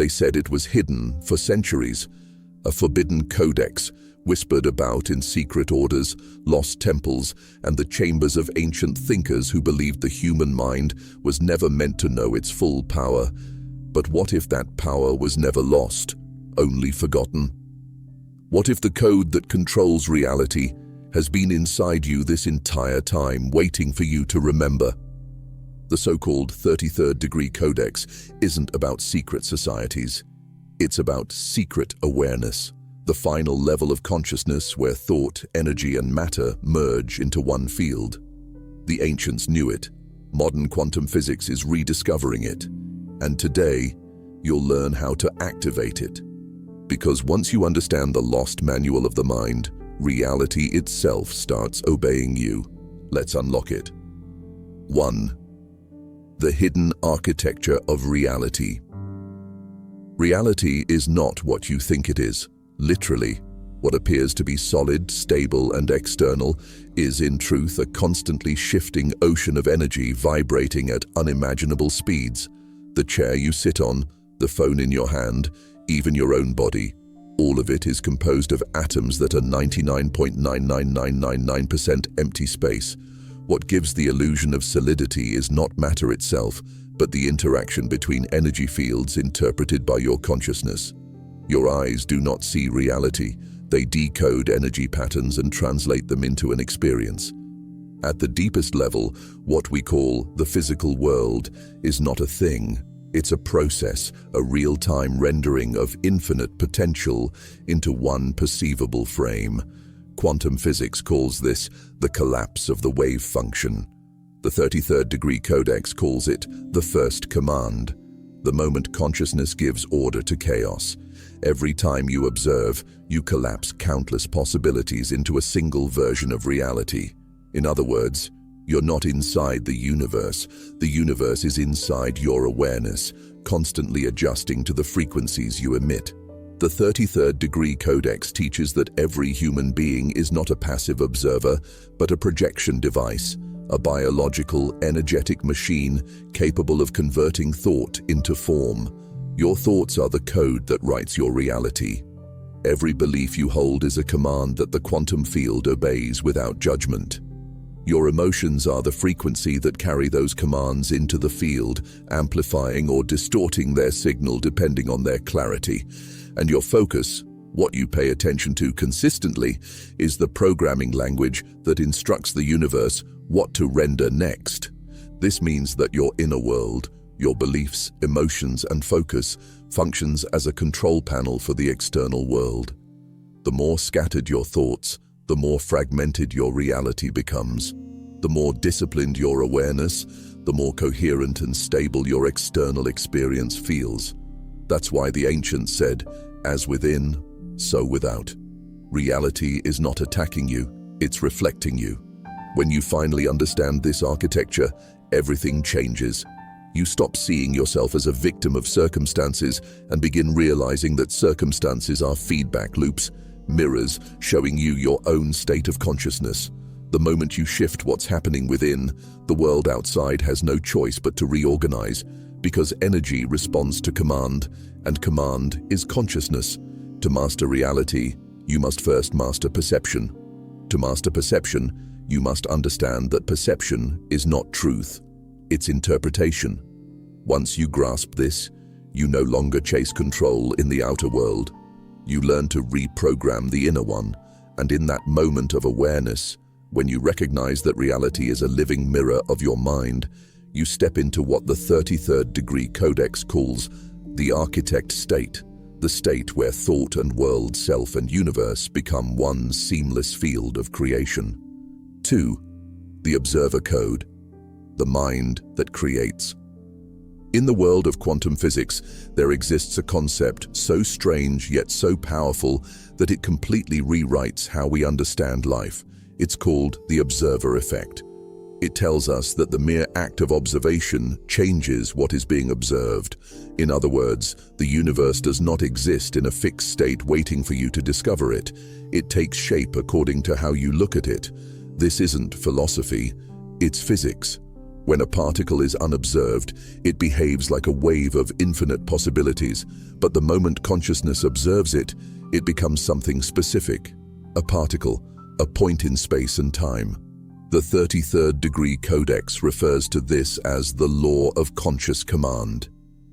They said it was hidden for centuries, a forbidden codex whispered about in secret orders, lost temples, and the chambers of ancient thinkers who believed the human mind was never meant to know its full power. But what if that power was never lost, only forgotten? What if the code that controls reality has been inside you this entire time, waiting for you to remember? The so-called 33rd Degree Codex isn't about secret societies. It's about secret awareness, the final level of consciousness where thought, energy, and matter merge into one field. The ancients knew it. Modern quantum physics is rediscovering it. And today, you'll learn how to activate it. Because once you understand the lost manual of the mind, reality itself starts obeying you. Let's unlock it. 1. The hidden architecture of reality. Reality is not what you think it is. Literally, what appears to be solid, stable, and external is in truth a constantly shifting ocean of energy vibrating at unimaginable speeds. The chair you sit on, the phone in your hand, even your own body, all of it is composed of atoms that are 99.99999% empty space. What gives the illusion of solidity is not matter itself, but the interaction between energy fields interpreted by your consciousness. Your eyes do not see reality. They decode energy patterns and translate them into an experience. At the deepest level, what we call the physical world is not a thing. It's a process, a real-time rendering of infinite potential into one perceivable frame. Quantum physics calls this the collapse of the wave function. The 33rd Degree Codex calls it the first command, the moment consciousness gives order to chaos. Every time you observe, you collapse countless possibilities into a single version of reality. In other words, you're not inside the universe is inside your awareness, constantly adjusting to the frequencies you emit. The 33rd Degree Codex teaches that every human being is not a passive observer, but a projection device, a biological, energetic machine capable of converting thought into form. Your thoughts are the code that writes your reality. Every belief you hold is a command that the quantum field obeys without judgment. Your emotions are the frequency that carry those commands into the field, amplifying or distorting their signal depending on their clarity. And your focus, what you pay attention to consistently, is the programming language that instructs the universe what to render next. This means that your inner world, your beliefs, emotions, and focus functions as a control panel for the external world. The more scattered your thoughts, the more fragmented your reality becomes. The more disciplined your awareness, the more coherent and stable your external experience feels. That's why the ancients said, "As within, so without." Reality is not attacking you, it's reflecting you. When you finally understand this architecture, everything changes. You stop seeing yourself as a victim of circumstances and begin realizing that circumstances are feedback loops, mirrors showing you your own state of consciousness. The moment you shift what's happening within, the world outside has no choice but to reorganize, because energy responds to command, and command is consciousness. To master reality, you must first master perception. To master perception, you must understand that perception is not truth, it's interpretation. Once you grasp this, you no longer chase control in the outer world. You learn to reprogram the inner one, and in that moment of awareness, when you recognize that reality is a living mirror of your mind, you step into what the 33rd Degree Codex calls the architect state, the state where thought and world, self and universe become one seamless field of creation. 2. The observer code, the mind that creates. In the world of quantum physics, there exists a concept so strange yet so powerful that it completely rewrites how we understand life. It's called the observer effect. It tells us that the mere act of observation changes what is being observed. In other words, the universe does not exist in a fixed state waiting for you to discover it. It takes shape according to how you look at it. This isn't philosophy, it's physics. When a particle is unobserved, it behaves like a wave of infinite possibilities, but the moment consciousness observes it, it becomes something specific, a particle, a point in space and time. The 33rd Degree Codex refers to this as the law of conscious command.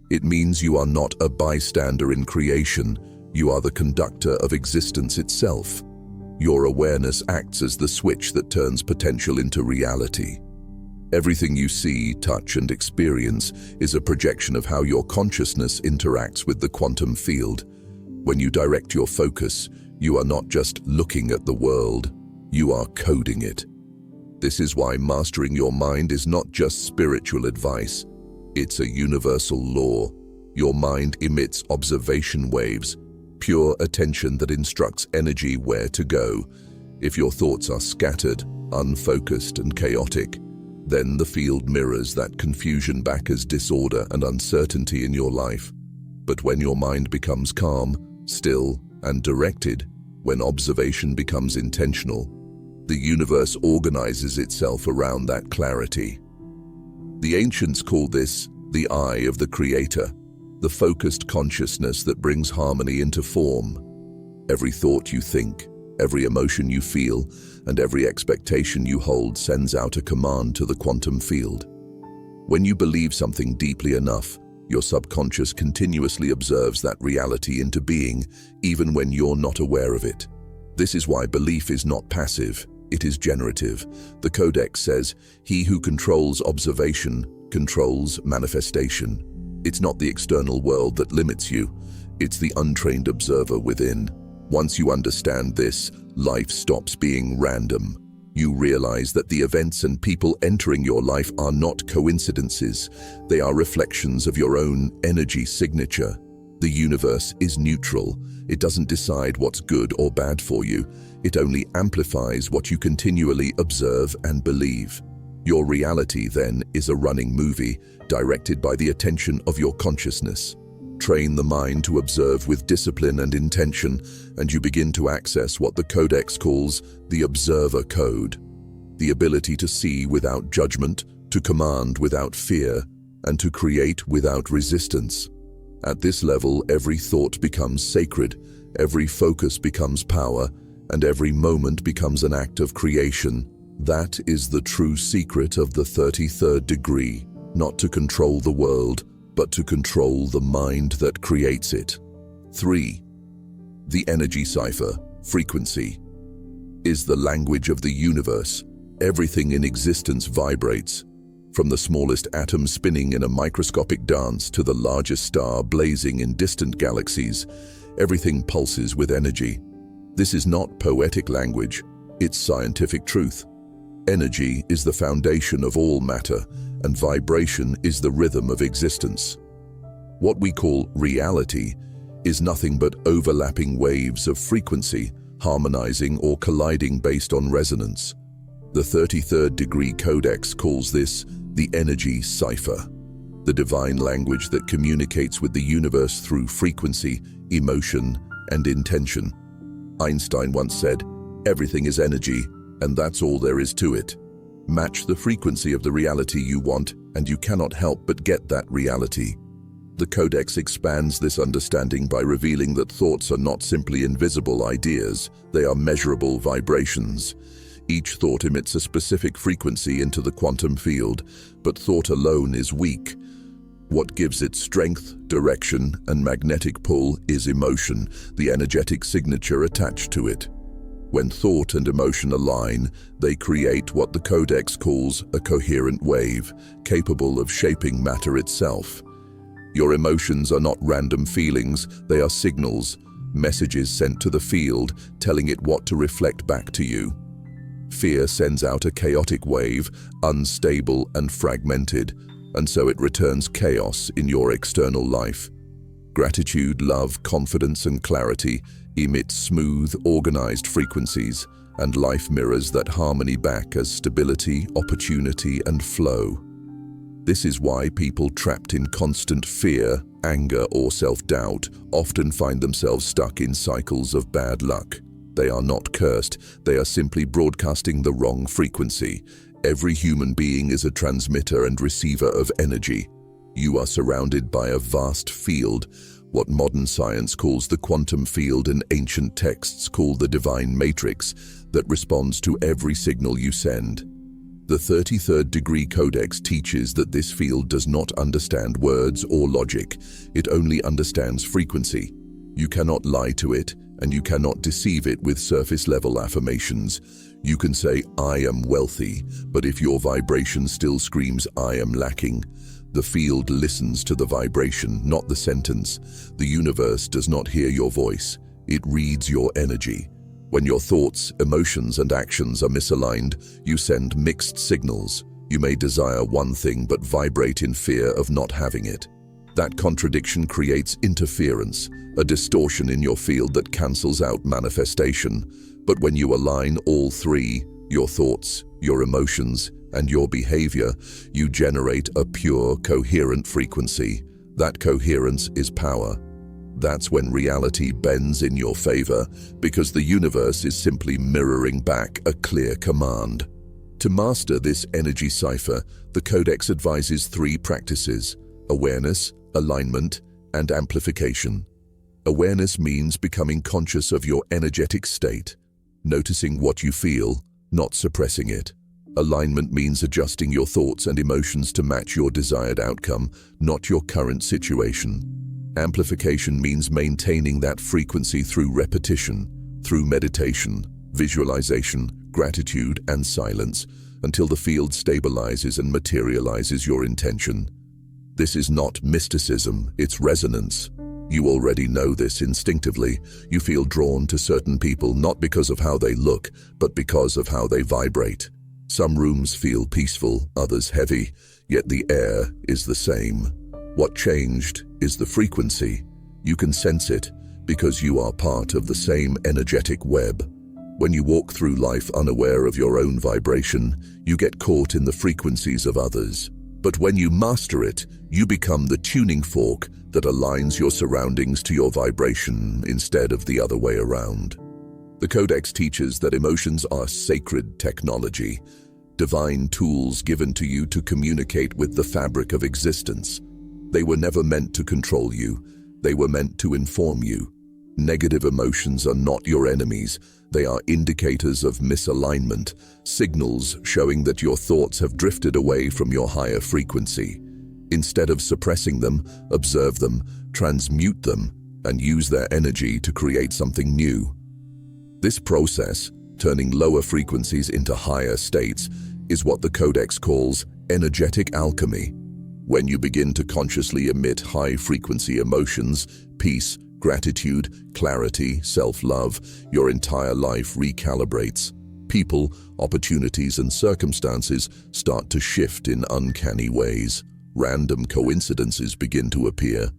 It means you are not a bystander in creation, you are the conductor of existence itself. Your awareness acts as the switch that turns potential into reality. Everything you see, touch, and experience is a projection of how your consciousness interacts with the quantum field. When you direct your focus, you are not just looking at the world, you are coding it. This is why mastering your mind is not just spiritual advice, it's a universal law. Your mind emits observation waves, pure attention that instructs energy where to go. If your thoughts are scattered, unfocused, and chaotic, then the field mirrors that confusion back as disorder and uncertainty in your life. But when your mind becomes calm, still, and directed, when observation becomes intentional, the universe organizes itself around that clarity. The ancients called this the eye of the Creator, the focused consciousness that brings harmony into form. Every thought you think, every emotion you feel, and every expectation you hold sends out a command to the quantum field. When you believe something deeply enough, your subconscious continuously observes that reality into being, even when you're not aware of it. This is why belief is not passive, it is generative. The Codex says, "He who controls observation controls manifestation." It's not the external world that limits you, it's the untrained observer within. Once you understand this, life stops being random. You realize that the events and people entering your life are not coincidences. They are reflections of your own energy signature. The universe is neutral. It doesn't decide what's good or bad for you. It only amplifies what you continually observe and believe. Your reality, then, is a running movie, directed by the attention of your consciousness. Train the mind to observe with discipline and intention, and you begin to access what the Codex calls the observer code. The ability to see without judgment, to command without fear, and to create without resistance. At this level, every thought becomes sacred, every focus becomes power, and every moment becomes an act of creation. That is the true secret of the 33rd degree, not to control the world, but to control the mind that creates it. 3. The energy cipher, frequency, is the language of the universe. Everything in existence vibrates, from the smallest atom spinning in a microscopic dance to the largest star blazing in distant galaxies. Everything pulses with energy. This is not poetic language, it's scientific truth. Energy is the foundation of all matter, and vibration is the rhythm of existence. What we call reality is nothing but overlapping waves of frequency, harmonizing or colliding based on resonance. The 33rd Degree Codex calls this the energy cipher, the divine language that communicates with the universe through frequency, emotion, and intention. Einstein once said, "Everything is energy, and that's all there is to it." Match the frequency of the reality you want, and you cannot help but get that reality. The Codex expands this understanding by revealing that thoughts are not simply invisible ideas, they are measurable vibrations. Each thought emits a specific frequency into the quantum field, but thought alone is weak. What gives it strength, direction, and magnetic pull is emotion, the energetic signature attached to it. When thought and emotion align, they create what the Codex calls a coherent wave, capable of shaping matter itself. Your emotions are not random feelings, they are signals, messages sent to the field, telling it what to reflect back to you. Fear sends out a chaotic wave, unstable and fragmented, and so it returns chaos in your external life. Gratitude, love, confidence, and clarity emit smooth, organized frequencies, and life mirrors that harmony back as stability, opportunity, and flow. This is why people trapped in constant fear, anger, or self-doubt often find themselves stuck in cycles of bad luck. They are not cursed, they are simply broadcasting the wrong frequency. Every human being is a transmitter and receiver of energy. You are surrounded by a vast field, what modern science calls the quantum field and ancient texts call the divine matrix, that responds to every signal you send. The 33rd Degree Codex teaches that this field does not understand words or logic, it only understands frequency. You cannot lie to it, and you cannot deceive it with surface-level affirmations. You can say, "I am wealthy," but if your vibration still screams, "I am lacking," the field listens to the vibration, not the sentence. The universe does not hear your voice, it reads your energy. When your thoughts, emotions, and actions are misaligned, you send mixed signals. You may desire one thing but vibrate in fear of not having it. That contradiction creates interference, a distortion in your field that cancels out manifestation. But when you align all three, your thoughts, your emotions, and your behavior, you generate a pure, coherent frequency. That coherence is power. That's when reality bends in your favor, because the universe is simply mirroring back a clear command. To master this energy cipher, the Codex advises 3 practices: awareness, alignment, and amplification. Awareness means becoming conscious of your energetic state, noticing what you feel, not suppressing it. Alignment means adjusting your thoughts and emotions to match your desired outcome, not your current situation. Amplification means maintaining that frequency through repetition, through meditation, visualization, gratitude, and silence, until the field stabilizes and materializes your intention. This is not mysticism, it's resonance. You already know this instinctively. You feel drawn to certain people not because of how they look, but because of how they vibrate. Some rooms feel peaceful, others heavy, yet the air is the same. What changed is the frequency. You can sense it because you are part of the same energetic web. When you walk through life unaware of your own vibration, you get caught in the frequencies of others. But when you master it, you become the tuning fork that aligns your surroundings to your vibration instead of the other way around. The Codex teaches that emotions are sacred technology, divine tools given to you to communicate with the fabric of existence. They were never meant to control you, they were meant to inform you. Negative emotions are not your enemies, they are indicators of misalignment, signals showing that your thoughts have drifted away from your higher frequency. Instead of suppressing them, observe them, transmute them, and use their energy to create something new. This process, turning lower frequencies into higher states, is what the Codex calls energetic alchemy. When you begin to consciously emit high-frequency emotions, peace, gratitude, clarity, self-love, your entire life recalibrates. People, opportunities, and circumstances start to shift in uncanny ways. Random coincidences begin to appear,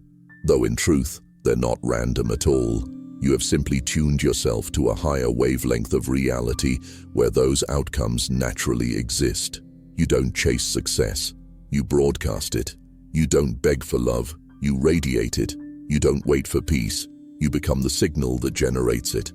though in truth, they're not random at all. You have simply tuned yourself to a higher wavelength of reality where those outcomes naturally exist. You don't chase success, you broadcast it. You don't beg for love, you radiate it. You don't wait for peace, you become the signal that generates it.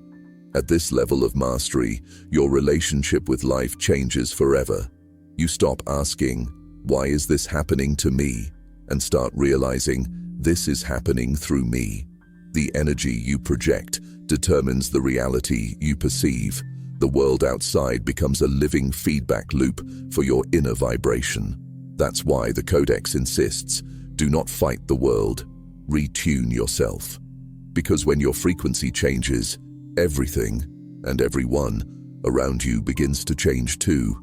At this level of mastery, your relationship with life changes forever. You stop asking, "Why is this happening to me?" and start realizing, "This is happening through me." The energy you project determines the reality you perceive. The world outside becomes a living feedback loop for your inner vibration. That's why the Codex insists, do not fight the world, retune yourself. Because when your frequency changes, everything and everyone around you begins to change too.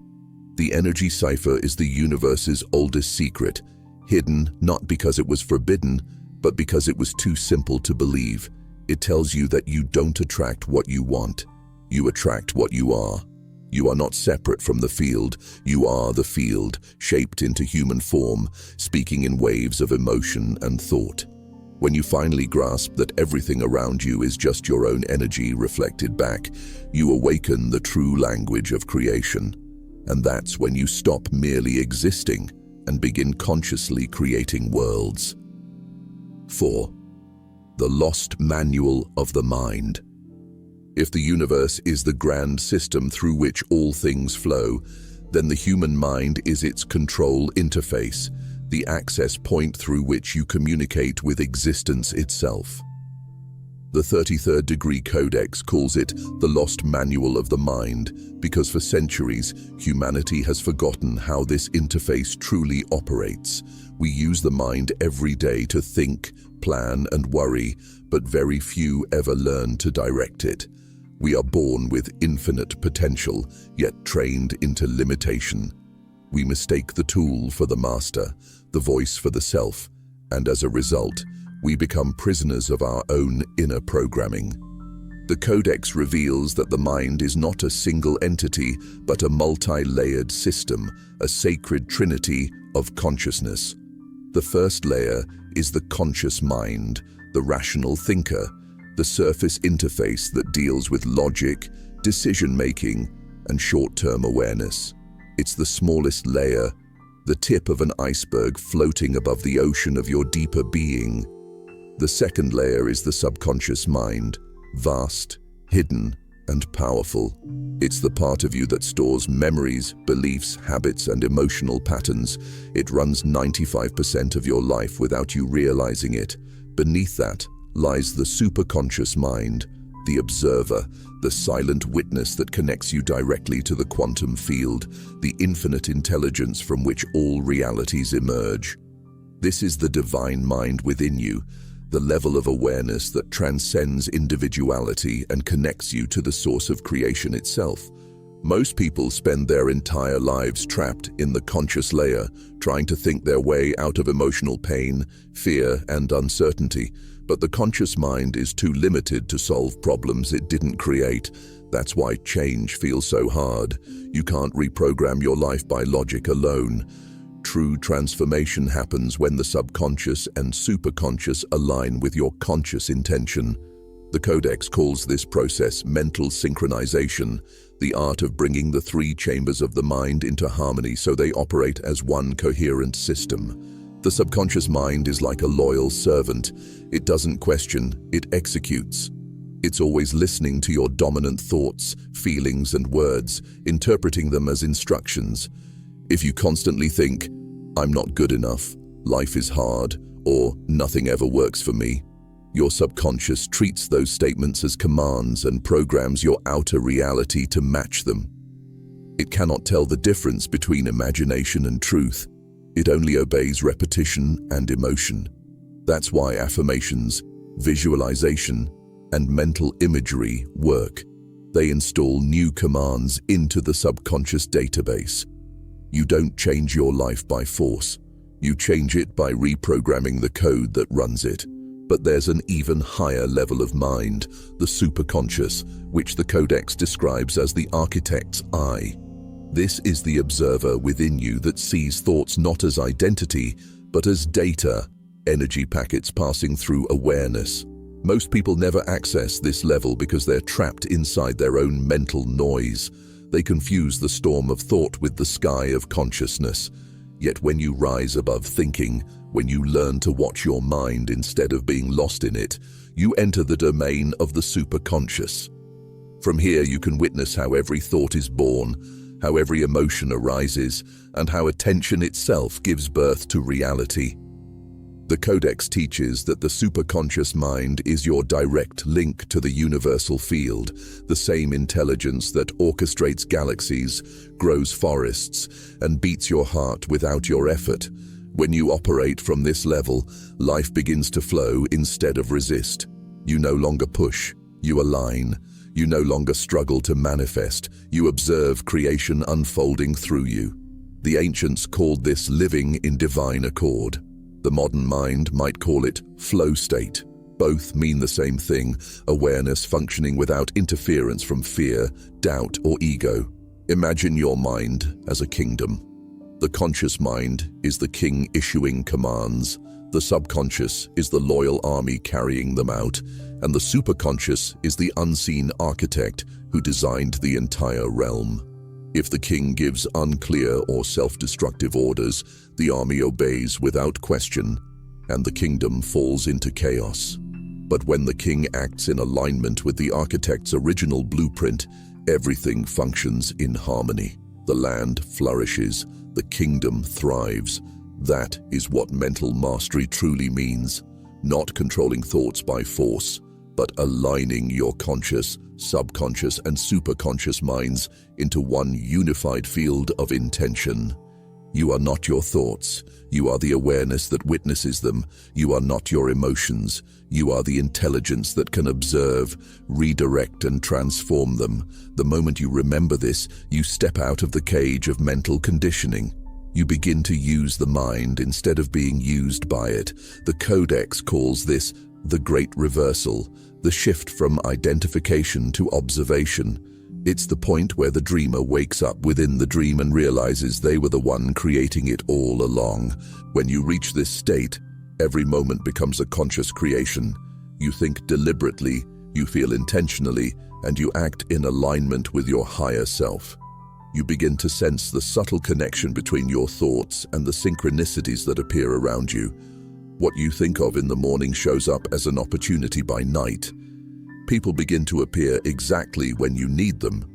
The energy cipher is the universe's oldest secret, hidden not because it was forbidden, but because it was too simple to believe. It tells you that you don't attract what you want, you attract what you are. You are not separate from the field, you are the field, shaped into human form, speaking in waves of emotion and thought. When you finally grasp that everything around you is just your own energy reflected back, you awaken the true language of creation. And that's when you stop merely existing and begin consciously creating worlds. 4. The lost manual of the mind. If the universe is the grand system through which all things flow, then the human mind is its control interface, the access point through which you communicate with existence itself. The 33rd Degree Codex calls it the lost manual of the mind because for centuries, humanity has forgotten how this interface truly operates. We use the mind every day to think, plan, and worry, but very few ever learn to direct it. We are born with infinite potential, yet trained into limitation. We mistake the tool for the master, the voice for the self, and as a result, we become prisoners of our own inner programming. The Codex reveals that the mind is not a single entity, but a multi-layered system, a sacred trinity of consciousness. The first layer is the conscious mind, the rational thinker, the surface interface that deals with logic, decision-making, and short-term awareness. It's the smallest layer, the tip of an iceberg floating above the ocean of your deeper being. The second layer is the subconscious mind, vast, hidden, and powerful. It's the part of you that stores memories, beliefs, habits, and emotional patterns. It runs 95% of your life without you realizing it. Beneath that lies the superconscious mind, the observer, the silent witness that connects you directly to the quantum field, the infinite intelligence from which all realities emerge. This is the divine mind within you, the level of awareness that transcends individuality and connects you to the source of creation itself. Most people spend their entire lives trapped in the conscious layer, trying to think their way out of emotional pain, fear, and uncertainty. But the conscious mind is too limited to solve problems it didn't create. That's why change feels so hard. You can't reprogram your life by logic alone. True transformation happens when the subconscious and superconscious align with your conscious intention. The Codex calls this process mental synchronization, the art of bringing the three chambers of the mind into harmony so they operate as one coherent system. The subconscious mind is like a loyal servant. It doesn't question, it executes. It's always listening to your dominant thoughts, feelings, and words, interpreting them as instructions. If you constantly think, "I'm not good enough," "life is hard," or "nothing ever works for me," your subconscious treats those statements as commands and programs your outer reality to match them. It cannot tell the difference between imagination and truth. It only obeys repetition and emotion. That's why affirmations, visualization, and mental imagery work. They install new commands into the subconscious database. You don't change your life by force. You change it by reprogramming the code that runs it. But there's an even higher level of mind, the superconscious, which the Codex describes as the architect's eye. This is the observer within you that sees thoughts not as identity, but as data, energy packets passing through awareness. Most people never access this level because they're trapped inside their own mental noise. They confuse the storm of thought with the sky of consciousness. Yet when you rise above thinking, when you learn to watch your mind instead of being lost in it, you enter the domain of the superconscious. From here you can witness how every thought is born, how every emotion arises, and how attention itself gives birth to reality. The Codex teaches that the superconscious mind is your direct link to the universal field, the same intelligence that orchestrates galaxies, grows forests, and beats your heart without your effort. When you operate from this level, life begins to flow instead of resist. You no longer push, you align. You no longer struggle to manifest, you observe creation unfolding through you. The ancients called this living in divine accord. The modern mind might call it flow state. Both mean the same thing, awareness functioning without interference from fear, doubt, or ego. Imagine your mind as a kingdom. The conscious mind is the king issuing commands. The subconscious is the loyal army carrying them out. And the superconscious is the unseen architect who designed the entire realm. If the king gives unclear or self-destructive orders, the army obeys without question, and the kingdom falls into chaos. But when the king acts in alignment with the architect's original blueprint, everything functions in harmony. The land flourishes, the kingdom thrives. That is what mental mastery truly means. Not controlling thoughts by force, but aligning your conscious, subconscious, and superconscious minds into one unified field of intention. You are not your thoughts. You are the awareness that witnesses them. You are not your emotions. You are the intelligence that can observe, redirect, and transform them. The moment you remember this, you step out of the cage of mental conditioning. You begin to use the mind instead of being used by it. The Codex calls this the Great Reversal, the shift from identification to observation. It's the point where the dreamer wakes up within the dream and realizes they were the one creating it all along. When you reach this state, every moment becomes a conscious creation. You think deliberately, you feel intentionally, and you act in alignment with your higher self. You begin to sense the subtle connection between your thoughts and the synchronicities that appear around you. What you think of in the morning shows up as an opportunity by night. People begin to appear exactly when you need them.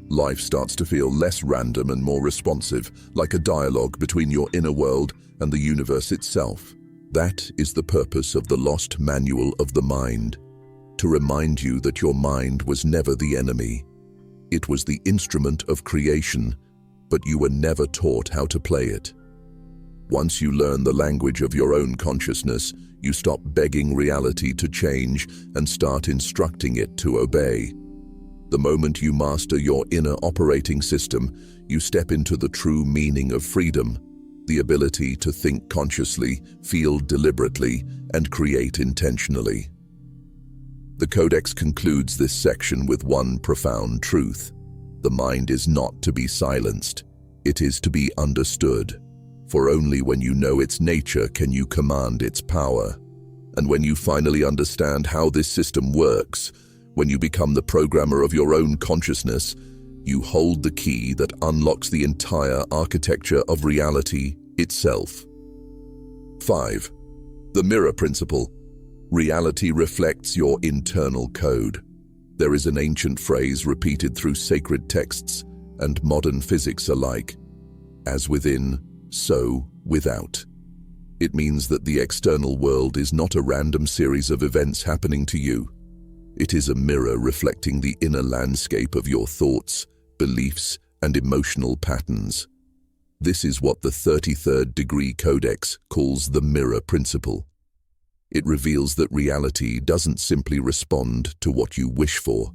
Life starts to feel less random and more responsive, like a dialogue between your inner world and the universe itself. That is the purpose of the lost manual of the mind, to remind you that your mind was never the enemy. It was the instrument of creation, but you were never taught how to play it. Once you learn the language of your own consciousness, you stop begging reality to change and start instructing it to obey. The moment you master your inner operating system, you step into the true meaning of freedom, the ability to think consciously, feel deliberately, and create intentionally. The Codex concludes this section with one profound truth. The mind is not to be silenced. It is to be understood. For only when you know its nature can you command its power. And when you finally understand how this system works, when you become the programmer of your own consciousness, you hold the key that unlocks the entire architecture of reality itself. 5. The mirror principle. Reality reflects your internal code. There is an ancient phrase repeated through sacred texts and modern physics alike. As within, so without. It means that the external world is not a random series of events happening to you. It is a mirror reflecting the inner landscape of your thoughts, beliefs, and emotional patterns. This is what the 33rd Degree Codex calls the mirror principle. It reveals that reality doesn't simply respond to what you wish for.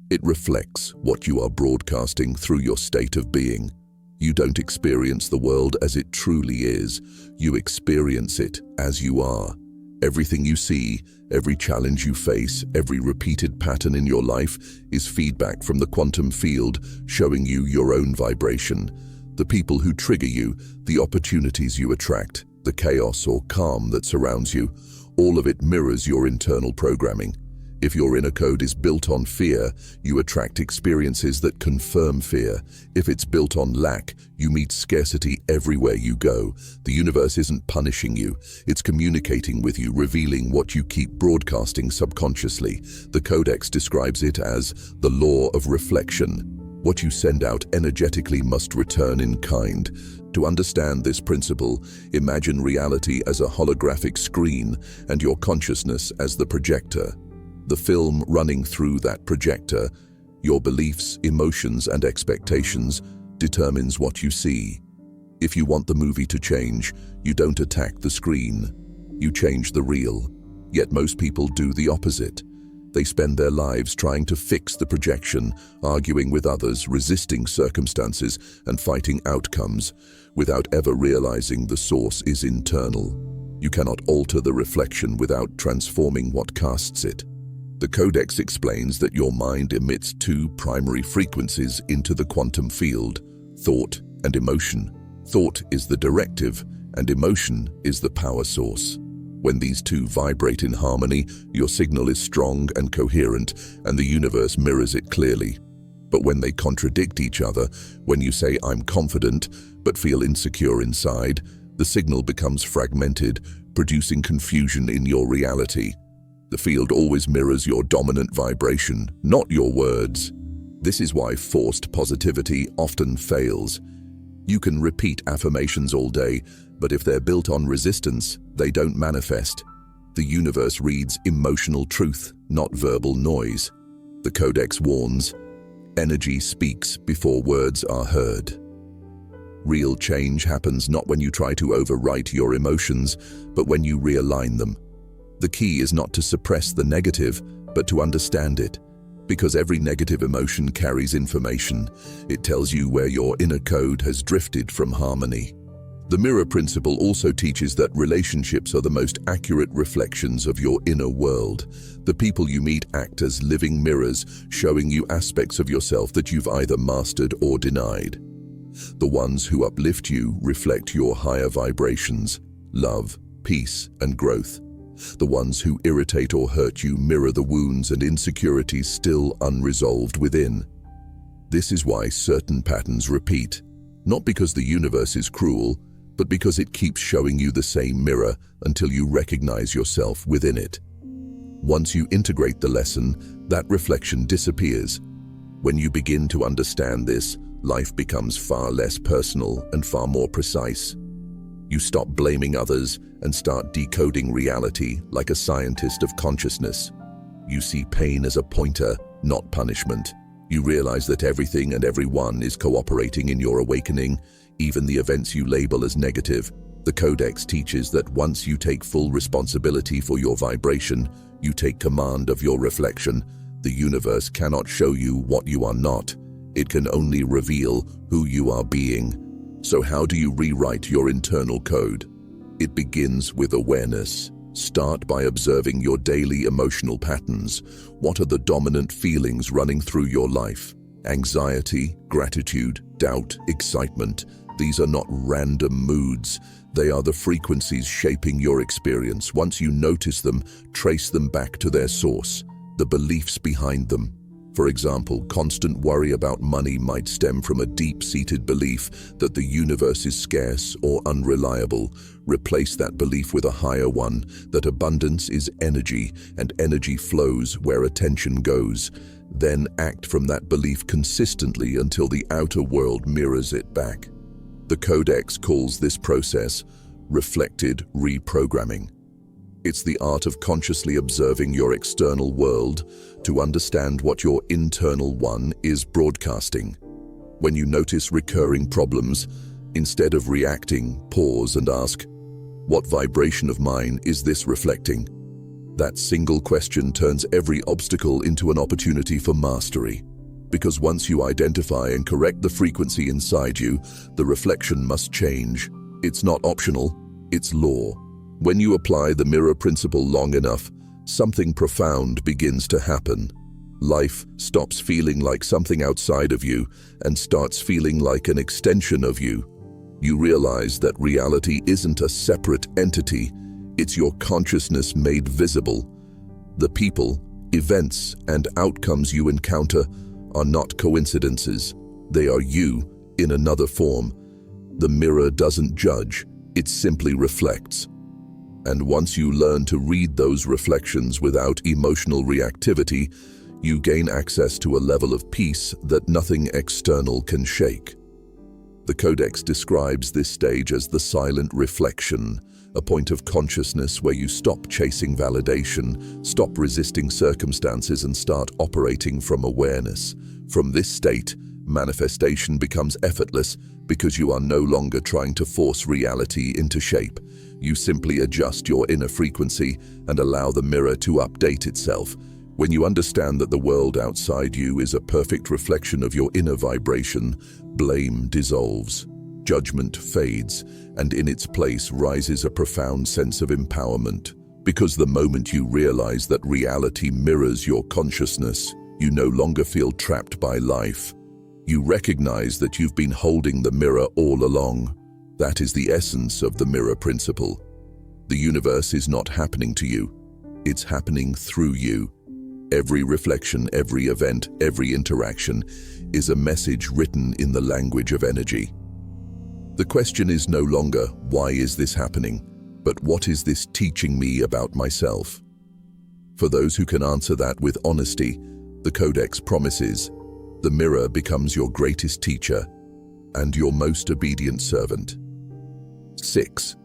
It reflects what you are broadcasting through your state of being. You don't experience the world as it truly is. You experience it as you are. Everything you see, every challenge you face, every repeated pattern in your life is feedback from the quantum field showing you your own vibration. The people who trigger you, the opportunities you attract, the chaos or calm that surrounds you, all of it mirrors your internal programming. If your inner code is built on fear, you attract experiences that confirm fear. If it's built on lack, you meet scarcity everywhere you go. The universe isn't punishing you, it's communicating with you, revealing what you keep broadcasting subconsciously. The Codex describes it as the law of reflection. What you send out energetically must return in kind. To understand this principle, imagine reality as a holographic screen and your consciousness as the projector. The film running through that projector, your beliefs, emotions, and expectations, determines what you see. If you want the movie to change, you don't attack the screen. You change the reel. Yet most people do the opposite. They spend their lives trying to fix the projection, arguing with others, resisting circumstances, and fighting outcomes, without ever realizing the source is internal. You cannot alter the reflection without transforming what casts it. The Codex explains that your mind emits two primary frequencies into the quantum field: thought and emotion. Thought is the directive, and emotion is the power source. When these two vibrate in harmony, your signal is strong and coherent, and the universe mirrors it clearly. But when they contradict each other, when you say, "I'm confident," but feel insecure inside, the signal becomes fragmented, producing confusion in your reality. The field always mirrors your dominant vibration, not your words. This is why forced positivity often fails. You can repeat affirmations all day, but if they're built on resistance, they don't manifest. The universe reads emotional truth, not verbal noise. The Codex warns, energy speaks before words are heard. Real change happens not when you try to overwrite your emotions, but when you realign them. The key is not to suppress the negative, but to understand it. Because every negative emotion carries information. It tells you where your inner code has drifted from harmony. The mirror principle also teaches that relationships are the most accurate reflections of your inner world. The people you meet act as living mirrors, showing you aspects of yourself that you've either mastered or denied. The ones who uplift you reflect your higher vibrations, love, peace, and growth. The ones who irritate or hurt you mirror the wounds and insecurities still unresolved within. This is why certain patterns repeat, not because the universe is cruel, but because it keeps showing you the same mirror until you recognize yourself within it. Once you integrate the lesson, that reflection disappears. When you begin to understand this, life becomes far less personal and far more precise. You stop blaming others and start decoding reality like a scientist of consciousness. You see pain as a pointer, not punishment. You realize that everything and everyone is cooperating in your awakening, even the events you label as negative. The Codex teaches that once you take full responsibility for your vibration, you take command of your reflection. The universe cannot show you what you are not. It can only reveal who you are being. So how do you rewrite your internal code? It begins with awareness. Start by observing your daily emotional patterns. What are the dominant feelings running through your life? Anxiety, gratitude, doubt, excitement. These are not random moods. They are the frequencies shaping your experience. Once you notice them, trace them back to their source, the beliefs behind them. For example, constant worry about money might stem from a deep-seated belief that the universe is scarce or unreliable. Replace that belief with a higher one, that abundance is energy, and energy flows where attention goes. Then act from that belief consistently until the outer world mirrors it back. The Codex calls this process reflected reprogramming. It's the art of consciously observing your external world to understand what your internal one is broadcasting. When you notice recurring problems, instead of reacting, pause and ask, what vibration of mine is this reflecting? That single question turns every obstacle into an opportunity for mastery. Because once you identify and correct the frequency inside you, the reflection must change. It's not optional, it's law. When you apply the mirror principle long enough, something profound begins to happen. Life stops feeling like something outside of you and starts feeling like an extension of you. You realize that reality isn't a separate entity, it's your consciousness made visible. The people, events, and outcomes you encounter are not coincidences. They are you in another form. The mirror doesn't judge, it simply reflects. And once you learn to read those reflections without emotional reactivity, you gain access to a level of peace that nothing external can shake. The Codex describes this stage as the silent reflection, a point of consciousness where you stop chasing validation, stop resisting circumstances, and start operating from awareness. From this state, manifestation becomes effortless because you are no longer trying to force reality into shape. You simply adjust your inner frequency and allow the mirror to update itself. When you understand that the world outside you is a perfect reflection of your inner vibration, blame dissolves, judgment fades, and in its place rises a profound sense of empowerment. Because the moment you realize that reality mirrors your consciousness, you no longer feel trapped by life. You recognize that you've been holding the mirror all along. That is the essence of the mirror principle. The universe is not happening to you. It's happening through you. Every reflection, every event, every interaction is a message written in the language of energy. The question is no longer, why is this happening? But what is this teaching me about myself? For those who can answer that with honesty, the Codex promises, The mirror becomes your greatest teacher and your most obedient servant. 6.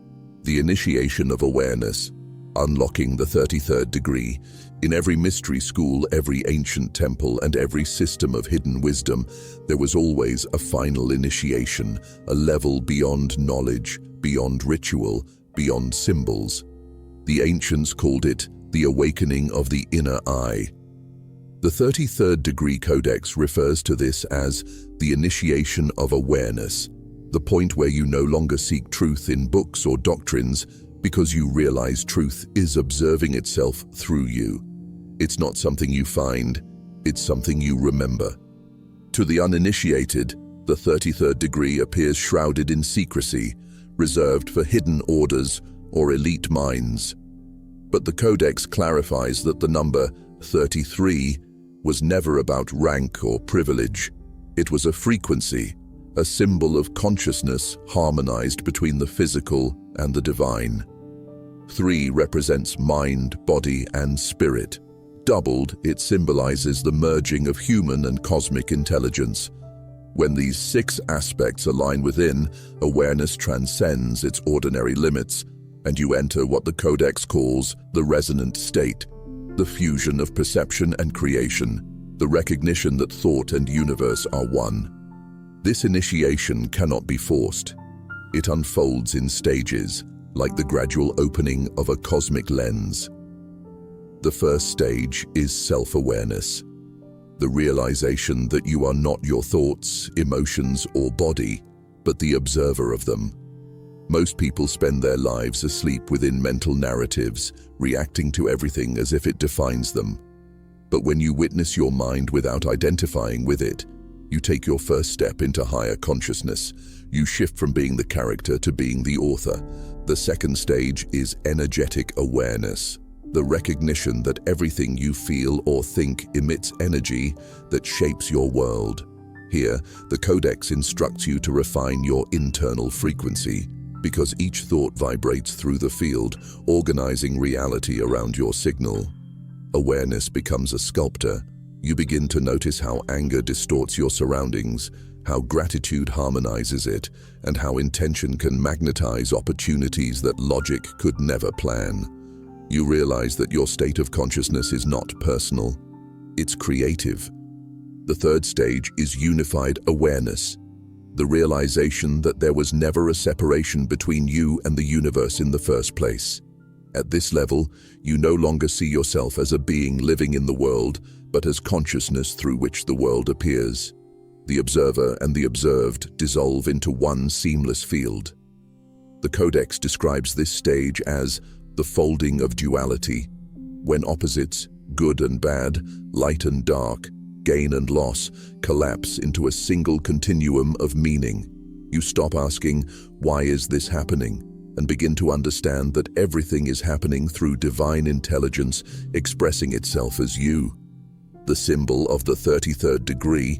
The initiation of awareness, unlocking the 33rd degree. In every mystery school, every ancient temple, and every system of hidden wisdom, there was always a final initiation, a level beyond knowledge, beyond ritual, beyond symbols. The ancients called it the awakening of the inner eye. The 33rd degree codex refers to this as the initiation of awareness, the point where you no longer seek truth in books or doctrines because you realize truth is observing itself through you. It's not something you find, it's something you remember. To the uninitiated, the 33rd degree appears shrouded in secrecy, reserved for hidden orders or elite minds. But the Codex clarifies that the number 33 was never about rank or privilege. It was a frequency, a symbol of consciousness harmonized between the physical and the divine. 3 represents mind, body, and spirit. Doubled, it symbolizes the merging of human and cosmic intelligence. When these 6 aspects align within, awareness transcends its ordinary limits, and you enter what the Codex calls the resonant state, the fusion of perception and creation, the recognition that thought and universe are one. This initiation cannot be forced. It unfolds in stages, like the gradual opening of a cosmic lens. The first stage is self-awareness, the realization that you are not your thoughts, emotions, or body, but the observer of them. Most people spend their lives asleep within mental narratives, reacting to everything as if it defines them. But when you witness your mind without identifying with it, you take your first step into higher consciousness. You shift from being the character to being the author. The second stage is energetic awareness, the recognition that everything you feel or think emits energy that shapes your world. Here, the Codex instructs you to refine your internal frequency, because each thought vibrates through the field, organizing reality around your signal. Awareness becomes a sculptor. You begin to notice how anger distorts your surroundings, how gratitude harmonizes it, and how intention can magnetize opportunities that logic could never plan. You realize that your state of consciousness is not personal, it's creative. The third stage is unified awareness, the realization that there was never a separation between you and the universe in the first place. At this level, you no longer see yourself as a being living in the world, but as consciousness through which the world appears. The observer and the observed dissolve into one seamless field. The Codex describes this stage as the folding of duality, when opposites, good and bad, light and dark, gain and loss, collapse into a single continuum of meaning. You stop asking, "Why is this happening?" and begin to understand that everything is happening through divine intelligence expressing itself as you. The symbol of the 33rd degree,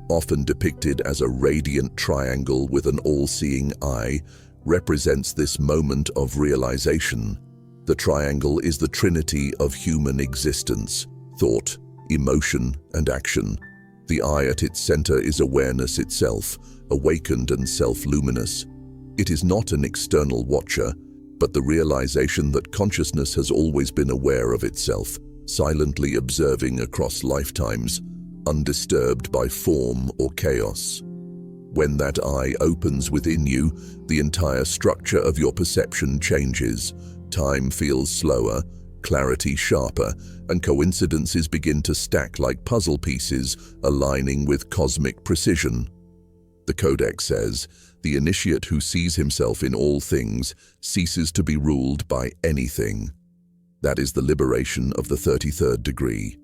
often depicted as a radiant triangle with an all-seeing eye, represents this moment of realization. The triangle is the trinity of human existence: thought, emotion, and action. The eye at its center is awareness itself, awakened and self-luminous. It is not an external watcher, but the realization that consciousness has always been aware of itself, silently observing across lifetimes, undisturbed by form or chaos. When that eye opens within you, the entire structure of your perception changes. Time feels slower, clarity sharper, and coincidences begin to stack like puzzle pieces, aligning with cosmic precision. The Codex says, the initiate who sees himself in all things ceases to be ruled by anything. That is the liberation of the 33rd degree.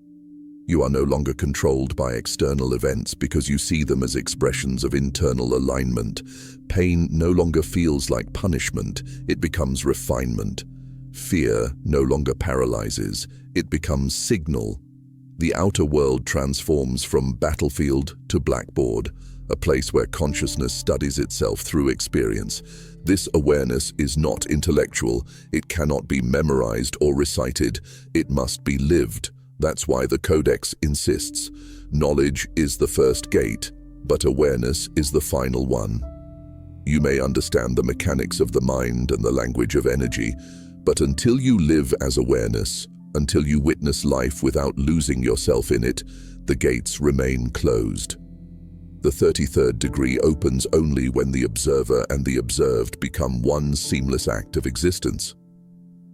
You are no longer controlled by external events because you see them as expressions of internal alignment. Pain no longer feels like punishment, it becomes refinement. Fear no longer paralyzes, it becomes signal. The outer world transforms from battlefield to blackboard, a place where consciousness studies itself through experience. This awareness is not intellectual, it cannot be memorized or recited, it must be lived. That's why the Codex insists. Knowledge is the first gate, but awareness is the final one. You may understand the mechanics of the mind and the language of energy, but until you live as awareness, until you witness life without losing yourself in it, the gates remain closed. The 33rd degree opens only when the observer and the observed become one seamless act of existence.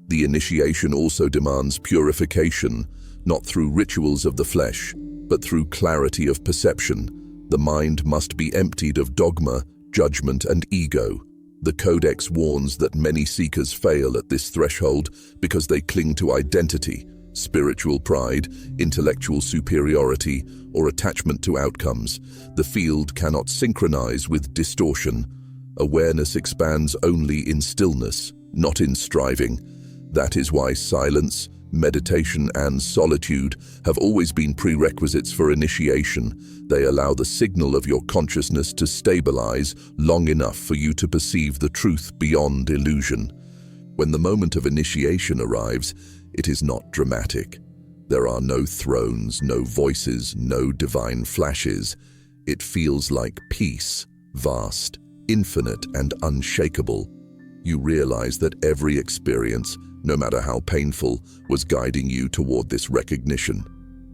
The initiation also demands purification, not through rituals of the flesh, but through clarity of perception. The mind must be emptied of dogma, judgment, and ego. The Codex warns that many seekers fail at this threshold because they cling to identity, spiritual pride, intellectual superiority, or attachment to outcomes. The field cannot synchronize with distortion. Awareness expands only in stillness, not in striving. That is why silence, meditation, and solitude have always been prerequisites for initiation. They allow the signal of your consciousness to stabilize long enough for you to perceive the truth beyond illusion. When the moment of initiation arrives, it is not dramatic. There are no thrones, no voices, no divine flashes. It feels like peace, vast, infinite, and unshakable. You realize that every experience, no matter how painful, was guiding you toward this recognition.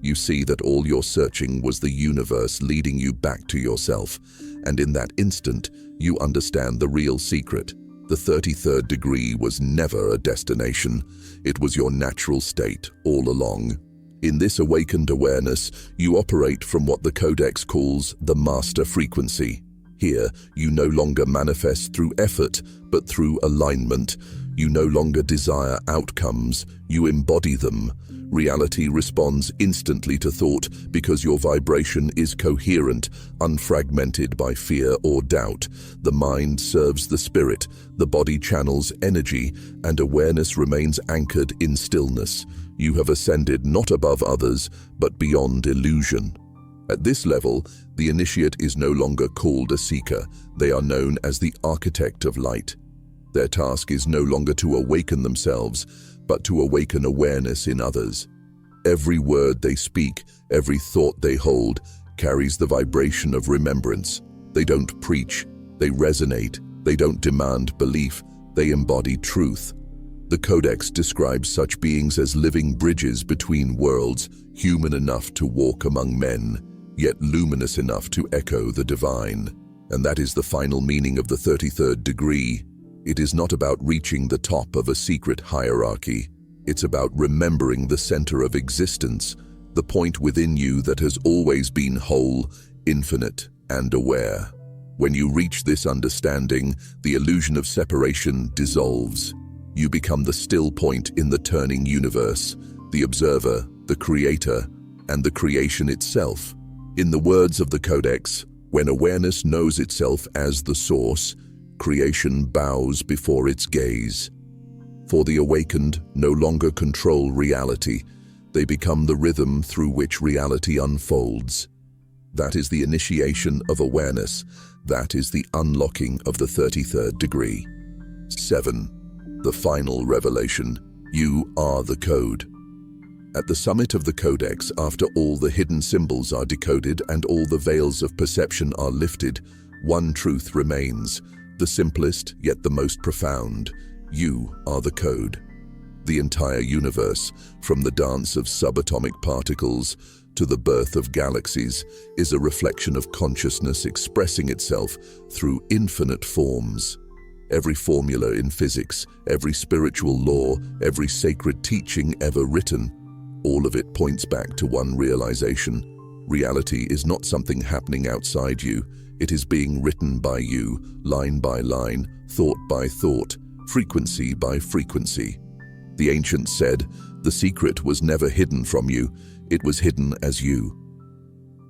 You see that all your searching was the universe leading you back to yourself, and in that instant, you understand the real secret. The 33rd degree was never a destination. It was your natural state all along. In this awakened awareness, you operate from what the Codex calls the master frequency. Here, you no longer manifest through effort, but through alignment. You no longer desire outcomes, you embody them. Reality responds instantly to thought because your vibration is coherent, unfragmented by fear or doubt. The mind serves the spirit, the body channels energy, and awareness remains anchored in stillness. You have ascended not above others, but beyond illusion. At this level, the initiate is no longer called a seeker. They are known as the architect of light. Their task is no longer to awaken themselves, but to awaken awareness in others. Every word they speak, every thought they hold, carries the vibration of remembrance. They don't preach, they resonate. They don't demand belief, they embody truth. The Codex describes such beings as living bridges between worlds, human enough to walk among men, yet luminous enough to echo the divine. And that is the final meaning of the 33rd degree. It is not about reaching the top of a secret hierarchy. It's about remembering the center of existence, the point within you that has always been whole, infinite, and aware. When you reach this understanding, the illusion of separation dissolves. You become the still point in the turning universe, the observer, the creator, and the creation itself. In the words of the Codex, when awareness knows itself as the source, creation bows before its gaze. For the awakened no longer control reality. They become the rhythm through which reality unfolds. That is the initiation of awareness. That is the unlocking of the 33rd degree. 7. The final revelation. You are the code. At the summit of the Codex, after all the hidden symbols are decoded and all the veils of perception are lifted, one truth remains, the simplest yet the most profound. You are the code. The entire universe, from the dance of subatomic particles to the birth of galaxies, is a reflection of consciousness expressing itself through infinite forms. Every formula in physics, every spiritual law, every sacred teaching ever written, all of it points back to one realization. Reality is not something happening outside you. It is being written by you, line by line, thought by thought, frequency by frequency. The ancients said, the secret was never hidden from you, it was hidden as you.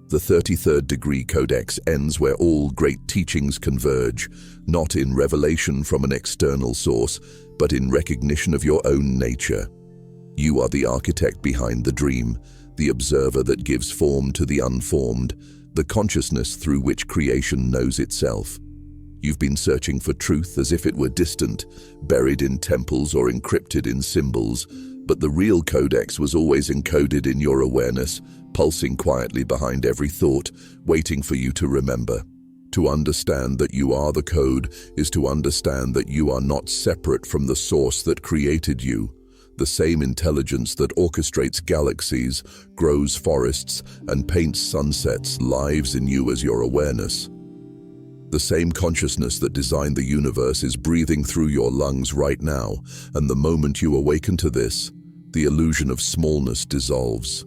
The 33rd degree Codex ends where all great teachings converge, not in revelation from an external source, but in recognition of your own nature. You are the architect behind the dream, the observer that gives form to the unformed, the consciousness through which creation knows itself. You've been searching for truth as if it were distant, buried in temples or encrypted in symbols, But the real codex was always encoded in your awareness, pulsing quietly behind every thought, waiting for you to remember. To understand that you are the code is to understand that you are not separate from the source that created you. The same intelligence that orchestrates galaxies, grows forests, and paints sunsets lives in you as your awareness. The same consciousness that designed the universe is breathing through your lungs right now, and the moment you awaken to this, the illusion of smallness dissolves.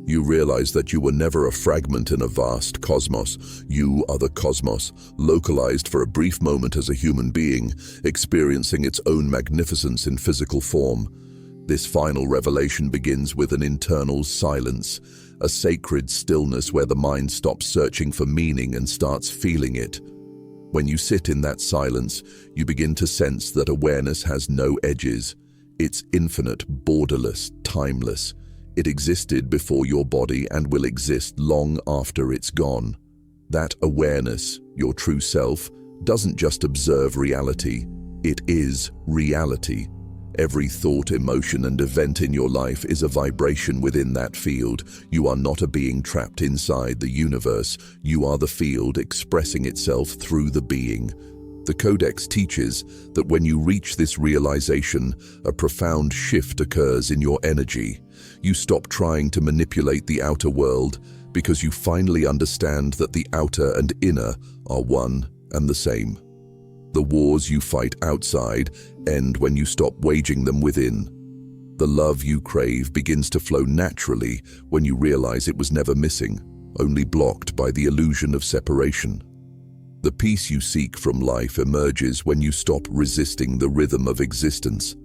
You realize that you were never a fragment in a vast cosmos. You are the cosmos, localized for a brief moment as a human being, experiencing its own magnificence in physical form. This final revelation begins with an internal silence, a sacred stillness where the mind stops searching for meaning and starts feeling it. When you sit in that silence, you begin to sense that awareness has no edges. It's infinite, borderless, timeless. It existed before your body and will exist long after it's gone. That awareness, your true self, doesn't just observe reality, it is reality. Every thought, emotion, and event in your life is a vibration within that field. You are not a being trapped inside the universe. You are the field expressing itself through the being. The Codex teaches that when you reach this realization, a profound shift occurs in your energy. You stop trying to manipulate the outer world because you finally understand that the outer and inner are one and the same. The wars you fight outside end when you stop waging them within. The love you crave begins to flow naturally when you realize it was never missing, only blocked by the illusion of separation. The peace you seek from life emerges when you stop resisting the rhythm of existence.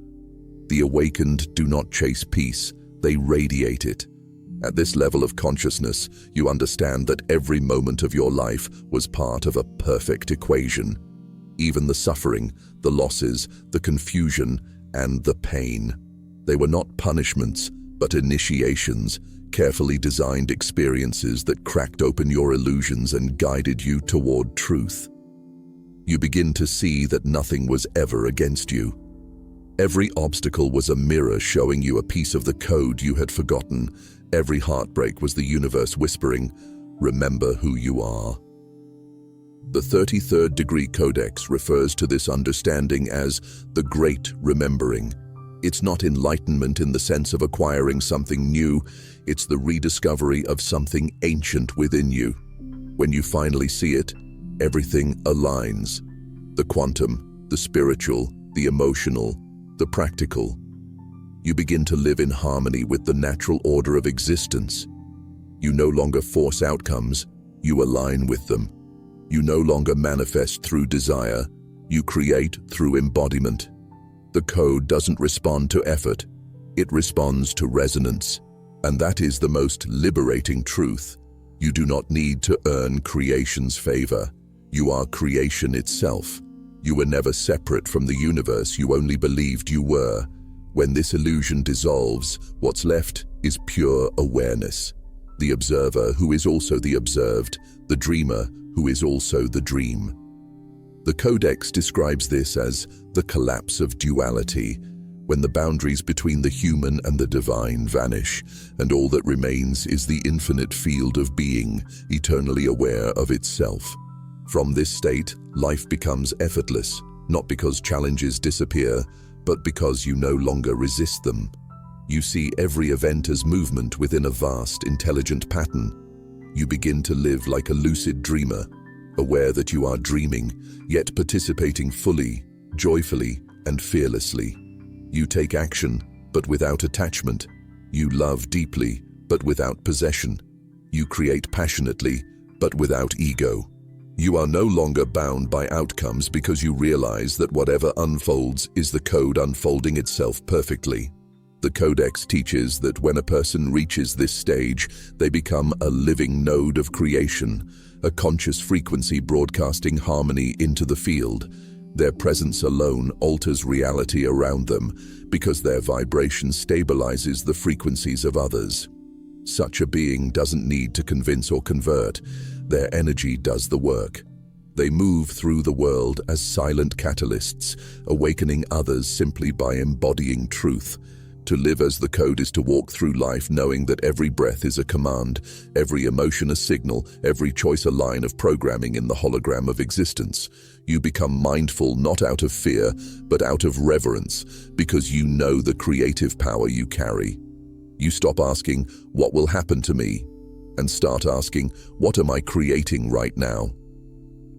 The awakened do not chase peace, they radiate it. At this level of consciousness, you understand that every moment of your life was part of a perfect equation. Even the suffering, the losses, the confusion, and the pain. They were not punishments, but initiations, carefully designed experiences that cracked open your illusions and guided you toward truth. You begin to see that nothing was ever against you. Every obstacle was a mirror showing you a piece of the code you had forgotten. Every heartbreak was the universe whispering, "Remember who you are." The 33rd Degree Codex refers to this understanding as the Great Remembering. It's not enlightenment in the sense of acquiring something new, it's the rediscovery of something ancient within you. When you finally see it, everything aligns. The quantum, the spiritual, the emotional, the practical. You begin to live in harmony with the natural order of existence. You no longer force outcomes, you align with them. You no longer manifest through desire, you create through embodiment. The code doesn't respond to effort, it responds to resonance. And that is the most liberating truth. You do not need to earn creation's favor. You are creation itself. You were never separate from the universe, you only believed you were. When this illusion dissolves, what's left is pure awareness. The observer who is also the observed, the dreamer who is also the dream. The Codex describes this as the collapse of duality, when the boundaries between the human and the divine vanish, and all that remains is the infinite field of being, eternally aware of itself. From this state, life becomes effortless, not because challenges disappear, but because you no longer resist them. You see every event as movement within a vast, intelligent pattern. You begin to live like a lucid dreamer, aware that you are dreaming, yet participating fully, joyfully, and fearlessly. You take action, but without attachment. You love deeply, but without possession. You create passionately, but without ego. You are no longer bound by outcomes because you realize that whatever unfolds is the code unfolding itself perfectly. The Codex teaches that when a person reaches this stage, they become a living node of creation, a conscious frequency broadcasting harmony into the field. Their presence alone alters reality around them because their vibration stabilizes the frequencies of others. Such a being doesn't need to convince or convert. Their energy does the work. They move through the world as silent catalysts, awakening others simply by embodying truth. To live as the code is to walk through life knowing that every breath is a command, every emotion a signal, every choice a line of programming in the hologram of existence. You become mindful not out of fear, but out of reverence, because you know the creative power you carry. You stop asking, "What will happen to me?" and start asking, "What am I creating right now?"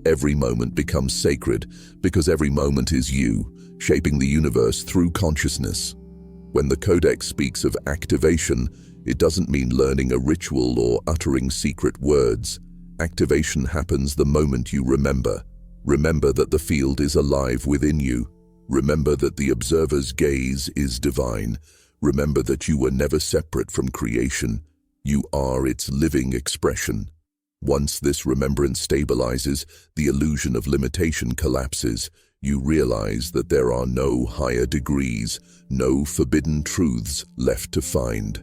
Every moment becomes sacred because every moment is you, shaping the universe through consciousness. When the Codex speaks of activation, it doesn't mean learning a ritual or uttering secret words. Activation happens the moment you remember. Remember that the field is alive within you. Remember that the observer's gaze is divine. Remember that you were never separate from creation. You are its living expression. Once this remembrance stabilizes, the illusion of limitation collapses. You realize that there are no higher degrees, no forbidden truths left to find.